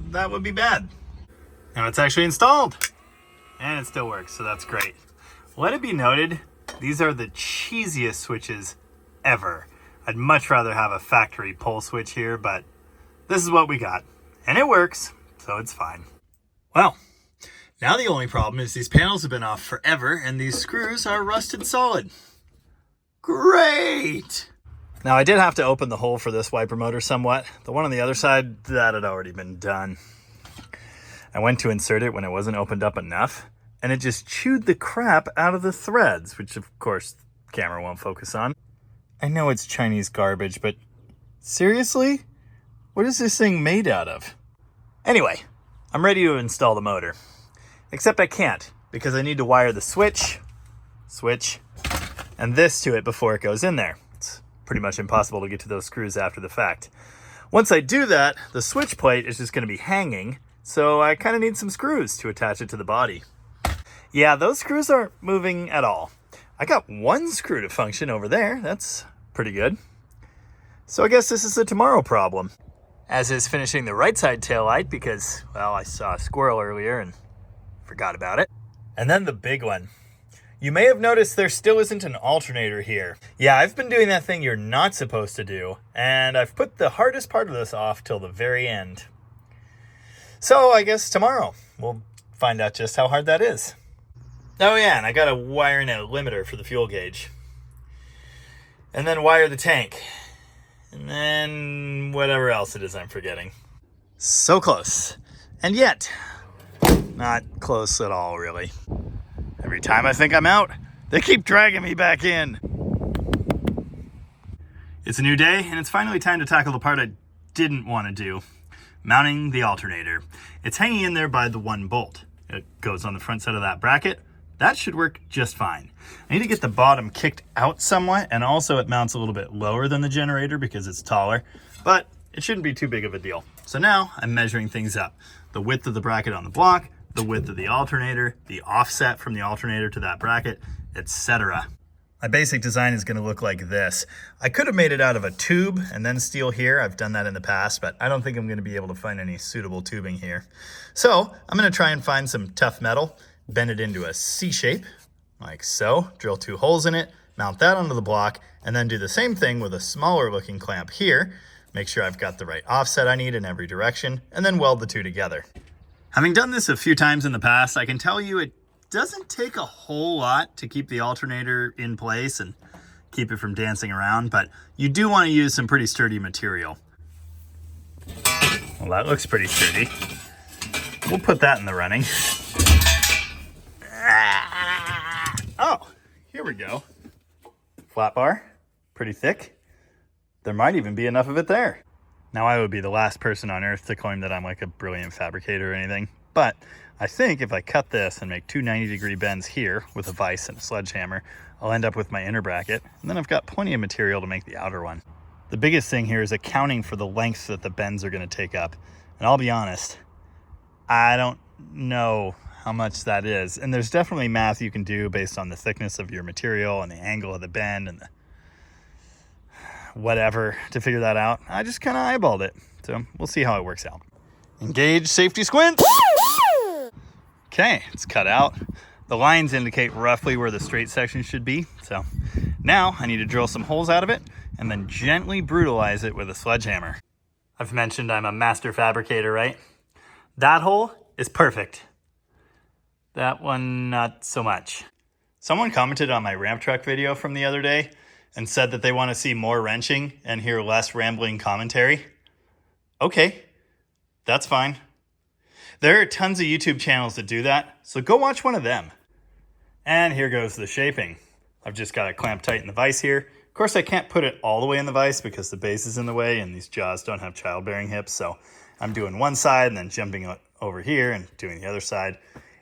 that would be bad. Now it's actually installed and it still works, so that's great. Let it be noted, these are the cheesiest switches ever. I'd much rather have a factory pull switch here, but this is what we got and it works, so it's fine. Well, now the only problem is these panels have been off forever and these screws are rusted solid. Great! Now I did have to open the hole for this wiper motor somewhat. The one on the other side, that had already been done. I went to insert it when it wasn't opened up enough, and it just chewed the crap out of the threads, which of course the camera won't focus on. I know it's Chinese garbage, but seriously? What is this thing made out of? Anyway, I'm ready to install the motor. Except I can't, because I need to wire the switch, and this to it before it goes in there. It's pretty much impossible to get to those screws after the fact. Once I do that, the switch plate is just going to be hanging, so I kind of need some screws to attach it to the body. Yeah, those screws aren't moving at all. I got one screw to function over there. That's pretty good. So I guess this is a tomorrow problem. as is finishing the right side tail light because, well, I saw a squirrel earlier and forgot about it. And then the big one. You may have noticed there still isn't an alternator here. Yeah, I've been doing that thing you're not supposed to do, and I've put the hardest part of this off till the very end. So I guess tomorrow we'll find out just how hard that is. Oh yeah, and I gotta wire in a limiter for the fuel gauge. And then wire the tank. And then whatever else it is I'm forgetting. So close. And yet, not close at all, really. Every time I think I'm out, they keep dragging me back in. It's a new day, and it's finally time to tackle the part I didn't want to do. Mounting the alternator. It's hanging in there by the one bolt. It goes on the front side of that bracket. That should work just fine. I need to get the bottom kicked out somewhat, and also it mounts a little bit lower than the generator because it's taller, but it shouldn't be too big of a deal. So now I'm measuring things up. The width of the bracket on the block, the width of the alternator, the offset from the alternator to that bracket, etc. My basic design is going to look like this. I could have made it out of a tube and then steel here. I've done that in the past, but I don't think I'm going to be able to find any suitable tubing here. So I'm going to try and find some tough metal, bend it into a C shape, like so, drill 2 holes in it, mount that onto the block, and then do the same thing with a smaller looking clamp here. Make sure I've got the right offset I need in every direction, and then weld the two together. Having done this a few times in the past, I can tell you it doesn't take a whole lot to keep the alternator in place and keep it from dancing around, but you do want to use some pretty sturdy material. Well, that looks pretty sturdy. We'll put that in the running. Oh, here we go. Flat bar, pretty thick. There might even be enough of it there. Now, I would be the last person on earth to claim that I'm like a brilliant fabricator or anything, but I think if I cut this and make 2 90-degree bends here with a vise and a sledgehammer, I'll end up with my inner bracket, and then I've got plenty of material to make the outer one. The biggest thing here is accounting for the lengths that the bends are going to take up, and I'll be honest, I don't know how much that is, and there's definitely math you can do based on the thickness of your material and the angle of the bend and the whatever to figure that out. I just kind of eyeballed it, so we'll see how it works out. Engage, safety, squint. Okay, it's cut out. The lines indicate roughly where the straight section should be, so now I need to drill some holes out of it and then gently brutalize it with a sledgehammer. I've mentioned I'm a master fabricator, right? That hole is perfect. That one, not so much. Someone commented on my ramp truck video from the other day and said that they want to see more wrenching and hear less rambling commentary. Okay, that's fine. There are tons of YouTube channels that do that, so go watch one of them. And here goes the shaping. I've just got it clamped tight in the vise here. Of course, I can't put it all the way in the vise because the base is in the way and these jaws don't have childbearing hips, so I'm doing one side and then jumping over here and doing the other side.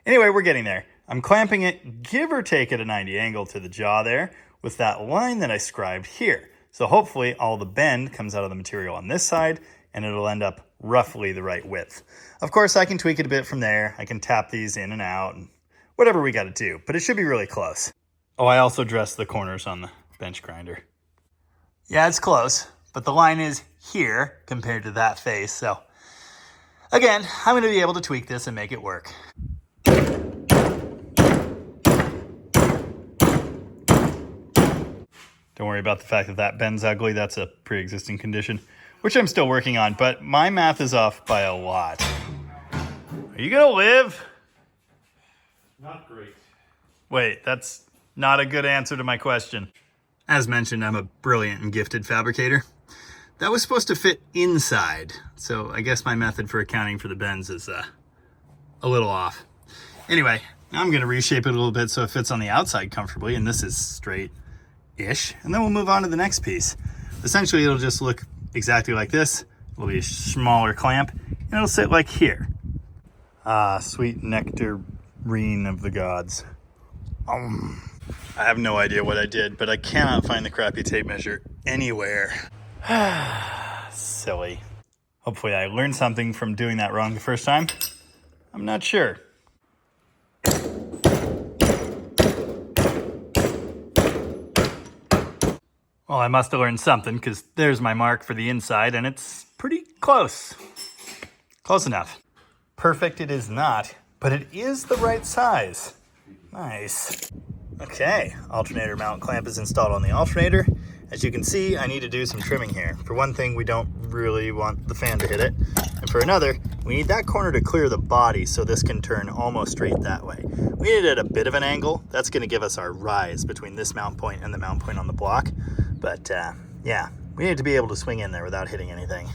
Anyway, we're getting there. I'm clamping it, give or take at a 90 angle to the jaw there with that line that I scribed here. So hopefully all the bend comes out of the material on this side and it'll end up roughly the right width. Of course, I can tweak it a bit from there. I can tap these in and out and whatever we got to do, but it should be really close. Oh, I also dressed the corners on the bench grinder. Yeah, it's close, but the line is here compared to that face. So again, I'm going to be able to tweak this and make it work. Don't worry about the fact that that bend's ugly. That's a pre-existing condition, which I'm still working on, but my math is off by a lot. Are you gonna live? Not great. Wait, that's not a good answer to my question. As mentioned, I'm a brilliant and gifted fabricator. That was supposed to fit inside, so I guess my method for accounting for the bends is a little off. Anyway, now I'm gonna reshape it a little bit so it fits on the outside comfortably, and this is straight-ish, and then we'll move on to the next piece. Essentially, it'll just look exactly like this. It'll be a smaller clamp, and it'll sit like here. Ah, sweet nectarine of the gods. I have no idea what I did, but I cannot find the crappy tape measure anywhere. Silly. Hopefully I learned something from doing that wrong the first time. I'm not sure. Well, I must have learned something, because there's my mark for the inside, and it's pretty close. Close enough. Perfect it is not, but it is the right size. Nice. Okay, alternator mount clamp is installed on the alternator. As you can see, I need to do some trimming here. For one thing, we don't really want the fan to hit it. And for another, we need that corner to clear the body so this can turn almost straight that way. We need it at a bit of an angle. That's gonna give us our rise between this mount point and the mount point on the block. But yeah, we need to be able to swing in there without hitting anything.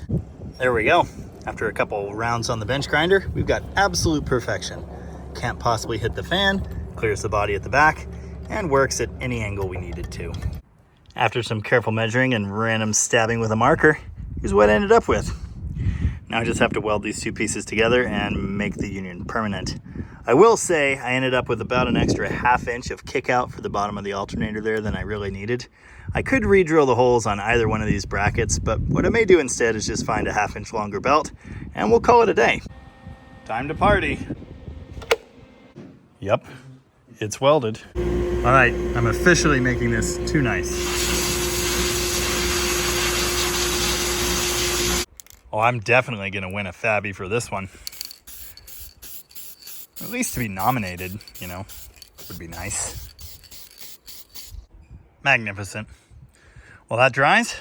There we go. After a couple rounds on the bench grinder, we've got absolute perfection. Can't possibly hit the fan, clears the body at the back, and works at any angle we need it to. After some careful measuring and random stabbing with a marker, here's what I ended up with. Now I just have to weld these two pieces together and make the union permanent. I will say I ended up with about an extra ½ inch of kick out for the bottom of the alternator there than I really needed. I could re-drill the holes on either one of these brackets, but what I may do instead is just find a ½ inch longer belt, and we'll call it a day. Time to party. Yep, it's welded. All right, I'm officially making this too nice. Oh, I'm definitely gonna win a Fabby for this one. At least to be nominated, you know, would be nice. Magnificent. While that dries,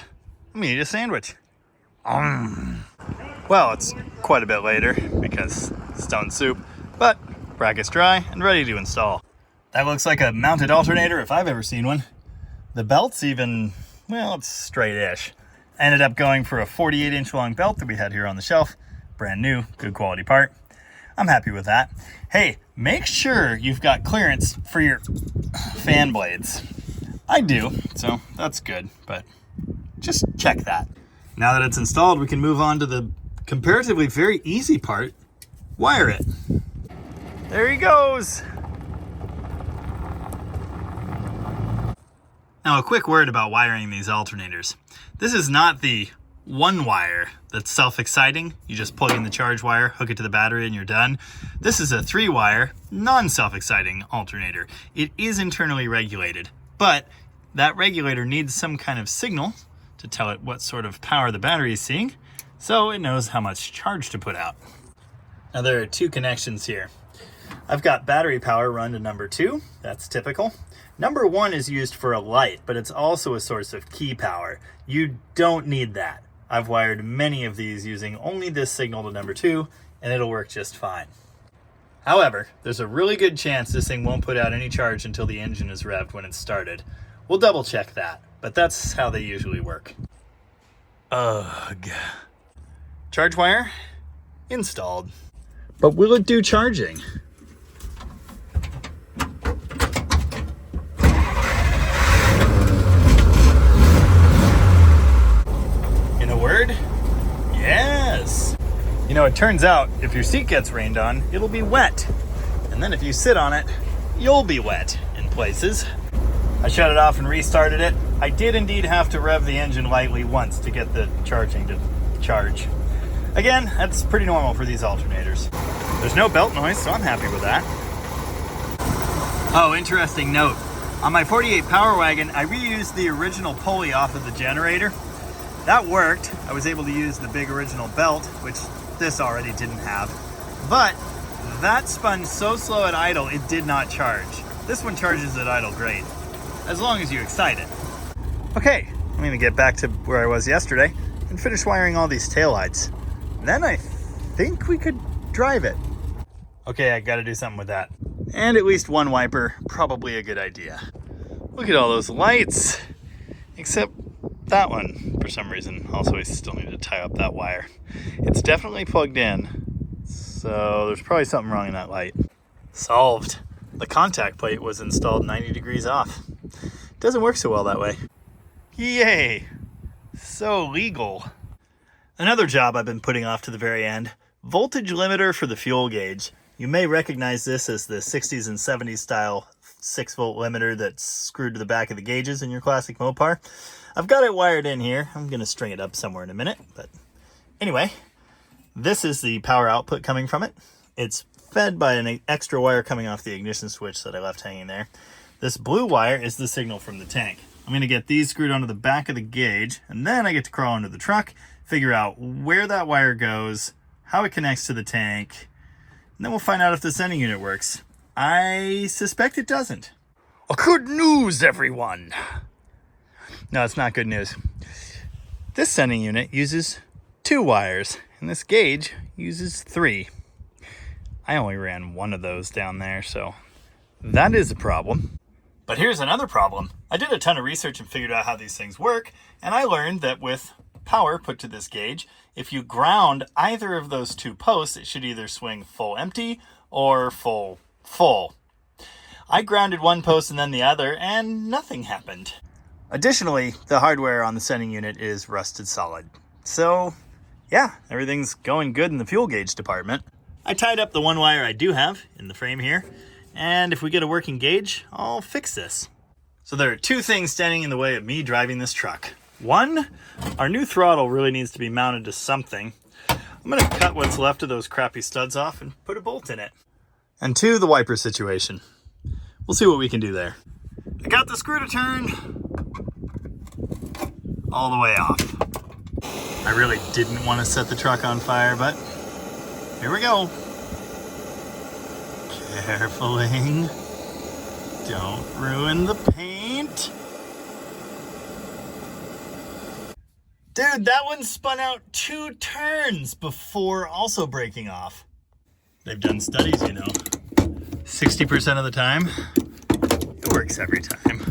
I'm gonna eat a sandwich. Well, it's quite a bit later because stone soup, but bracket's dry and ready to install. That looks like a mounted alternator if I've ever seen one. The belt's even, well, it's straight-ish. I ended up going for a 48-inch long belt that we had here on the shelf. Brand new, good quality part. I'm happy with that. Hey, make sure you've got clearance for your fan blades. I do, so that's good, but just check that. Now that it's installed, we can move on to the comparatively very easy part, wire it. There he goes. Now a quick word about wiring these alternators. This is not the one wire that's self-exciting. You just plug in the charge wire, hook it to the battery, and you're done. This is a 3-wire, non-self-exciting alternator. It is internally regulated, but that regulator needs some kind of signal to tell it what sort of power the battery is seeing, so it knows how much charge to put out. Now there are 2 connections here. I've got battery power run to number 2, that's typical. Number 1 is used for a light, but it's also a source of key power. You don't need that. I've wired many of these using only this signal to number 2, and it'll work just fine. However, there's a really good chance this thing won't put out any charge until the engine is revved when it's started. We'll double check that, but that's how they usually work. Ugh. Charge wire installed. But will it do charging? In a word, yes. You know, it turns out if your seat gets rained on, it'll be wet. And then if you sit on it, you'll be wet in places. I shut it off and restarted it. I did indeed have to rev the engine lightly once to get the charging to charge. Again, that's pretty normal for these alternators. There's no belt noise, so I'm happy with that. Oh, interesting note. On my 48 Power Wagon, I reused the original pulley off of the generator. That worked. I was able to use the big original belt, which this already didn't have. But that spun so slow at idle, it did not charge. This one charges at idle great, as long as you excite it. Okay, I'm gonna get back to where I was yesterday and finish wiring all these taillights. Then I think we could drive it. Okay, I gotta do something with that. And at least one wiper, probably a good idea. Look at all those lights, except that one, for some reason. Also, I still need to tie up that wire. It's definitely plugged in, so there's probably something wrong in that light. Solved. The contact plate was installed 90 degrees off. Doesn't work so well that way. Yay! So legal. Another job I've been putting off to the very end, voltage limiter for the fuel gauge. You may recognize this as the 60s and 70s style 6-volt limiter that's screwed to the back of the gauges in your classic Mopar. I've got it wired in here. I'm going to string it up somewhere in a minute. But anyway, this is the power output coming from it. It's fed by an extra wire coming off the ignition switch that I left hanging there. This blue wire is the signal from the tank. I'm going to get these screwed onto the back of the gauge, and then I get to crawl into the truck, figure out where that wire goes, how it connects to the tank, and then we'll find out if the sending unit works. I suspect it doesn't. Good news, everyone! No, it's not good news. This sending unit uses 2 wires, and this gauge uses 3. I only ran 1 of those down there, so that is a problem. But here's another problem. I did a ton of research and figured out how these things work, and I learned that with power put to this gauge, if you ground either of those 2 posts, it should either swing full empty or full. I grounded one post and then the other, and nothing happened. Additionally, the hardware on the sending unit is rusted solid. So, yeah, everything's going good in the fuel gauge department. I tied up the 1 wire I do have in the frame here, and if we get a working gauge, I'll fix this. So there are 2 things standing in the way of me driving this truck. 1, our new throttle really needs to be mounted to something. I'm going to cut what's left of those crappy studs off and put a bolt in it. And 2, the wiper situation. We'll see what we can do there. I got the screw to turn all the way off. I really didn't want to set the truck on fire, but here we go. Carefully. Don't ruin the paint. Dude, that one spun out 2 turns before also breaking off. They've done studies, you know. 60% of the time, it works every time.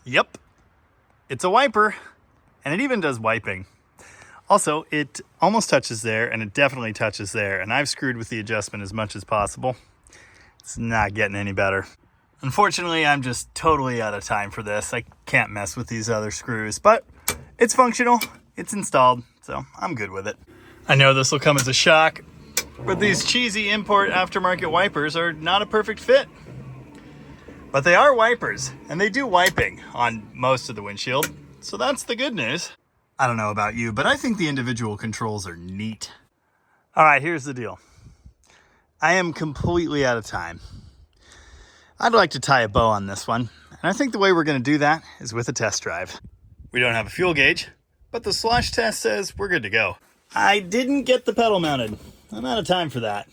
Yep, it's a wiper, and it even does wiping. Also, it almost touches there, and it definitely touches there, and I've screwed with the adjustment as much as possible. It's not getting any better. Unfortunately, I'm just totally out of time for this. I can't mess with these other screws, but it's functional, it's installed, so I'm good with it. I know this will come as a shock, but these cheesy import aftermarket wipers are not a perfect fit. But they are wipers, and they do wiping on most of the windshield, so that's the good news. I don't know about you, but I think the individual controls are neat. All right, here's the deal. I am completely out of time. I'd like to tie a bow on this one, and I think the way we're going to do that is with a test drive. We don't have a fuel gauge, but the slosh test says we're good to go. I didn't get the pedal mounted. I'm out of time for that.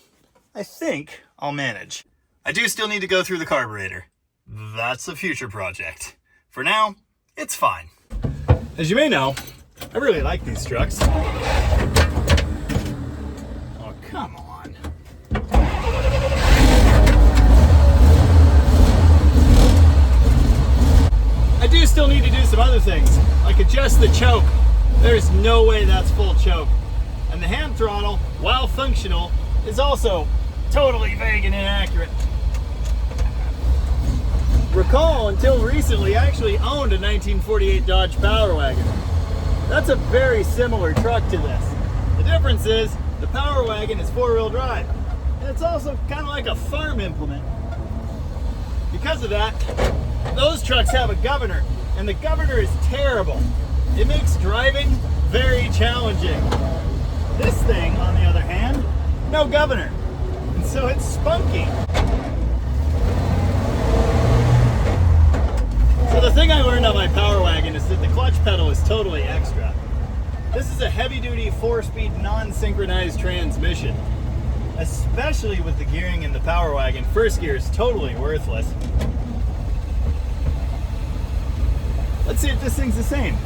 I think I'll manage. I do still need to go through the carburetor. That's a future project. For now, it's fine. As you may know, I really like these trucks. Oh, come on. I do still need to do some other things, like adjust the choke. There's no way that's full choke. And the hand throttle, while functional, is also totally vague and inaccurate. Recall, until recently, I actually owned a 1948 Dodge Power Wagon. That's a very similar truck to this. The difference is, the Power Wagon is 4-wheel drive. And it's also kind of like a farm implement. Because of that, those trucks have a governor, and the governor is terrible. It makes driving very challenging. This thing, on the other hand, no governor, and so it's spunky. So the thing I learned on my Power Wagon is that the clutch pedal is totally extra. This is a heavy-duty 4-speed non-synchronized transmission. Especially with the gearing in the Power Wagon, first gear is totally worthless. Let's see if this thing's the same.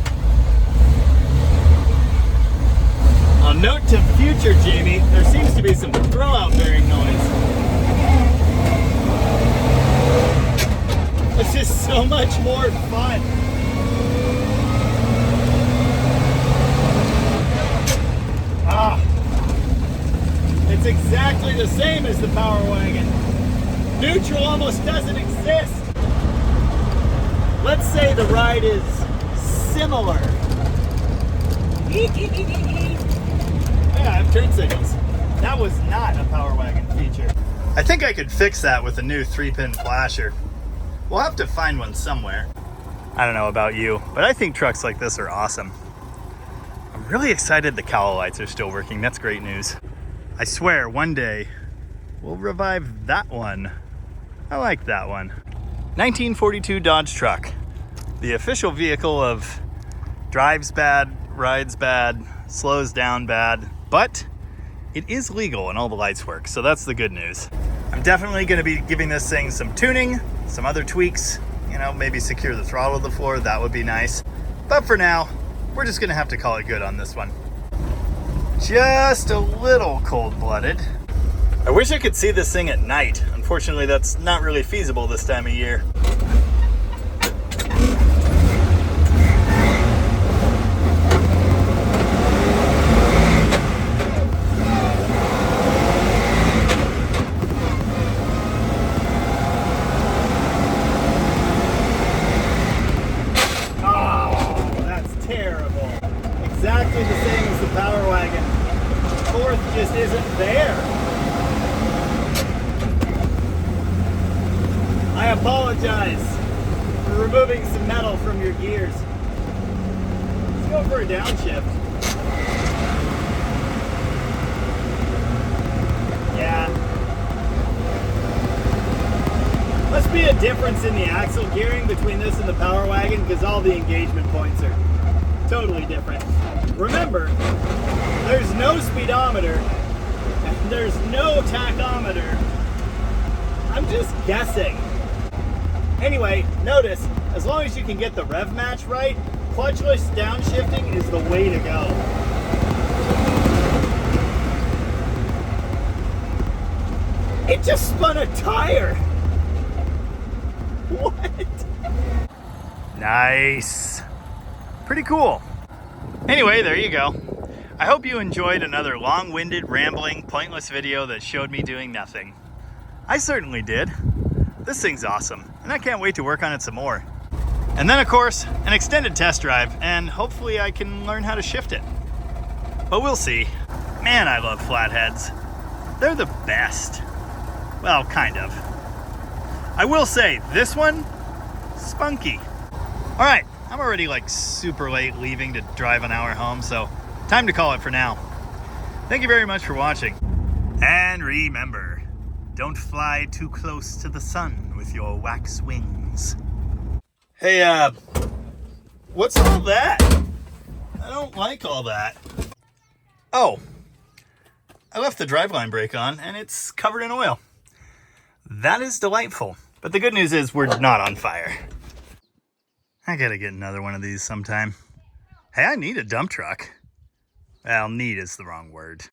On note to future Jamie, there seems to be some throwout bearing noise. It's just so much more fun. It's exactly the same as the Power Wagon. Neutral almost doesn't exist. Let's say the ride is similar. Yeah, I have turn signals. That was not a Power Wagon feature. I think I could fix that with a new 3-pin flasher. We'll have to find one somewhere. I don't know about you, but I think trucks like this are awesome. I'm really excited the cowl lights are still working. That's great news. I swear one day we'll revive that one. I like that one. 1942 Dodge truck. The official vehicle of drives bad, rides bad, slows down bad, but it is legal and all the lights work, so that's the good news. I'm definitely going to be giving this thing some tuning, some other tweaks, you know, maybe secure the throttle to the floor, that would be nice. But for now, we're just going to have to call it good on this one. Just a little cold-blooded. I wish I could see this thing at night. Unfortunately, that's not really feasible this time of year. Exactly the same as the Power Wagon. Fourth just isn't there. I apologize for removing some metal from your gears. Let's go for a downshift. Yeah. Must be a difference in the axle gearing between this and the Power Wagon because all the engagement points are totally different. Remember, there's no speedometer and there's no tachometer. I'm just guessing. Anyway, notice, as long as you can get the rev match right, clutchless downshifting is the way to go. It just spun a tire. What? Nice. Pretty cool. Anyway, there you go. I hope you enjoyed another long-winded, rambling, pointless video that showed me doing nothing. I certainly did. This thing's awesome, and I can't wait to work on it some more. And then, of course, an extended test drive, and hopefully I can learn how to shift it. But we'll see. Man, I love flatheads. They're the best. Well, kind of. I will say, this one, spunky. All right. I'm already like super late leaving to drive an hour home, so time to call it for now. Thank you very much for watching. And remember, don't fly too close to the sun with your wax wings. Hey, what's all that? I don't like all that. Oh, I left the driveline brake on and it's covered in oil. That is delightful. But the good news is we're not on fire. I gotta get another one of these sometime. Hey, I need a dump truck. Well, need is the wrong word.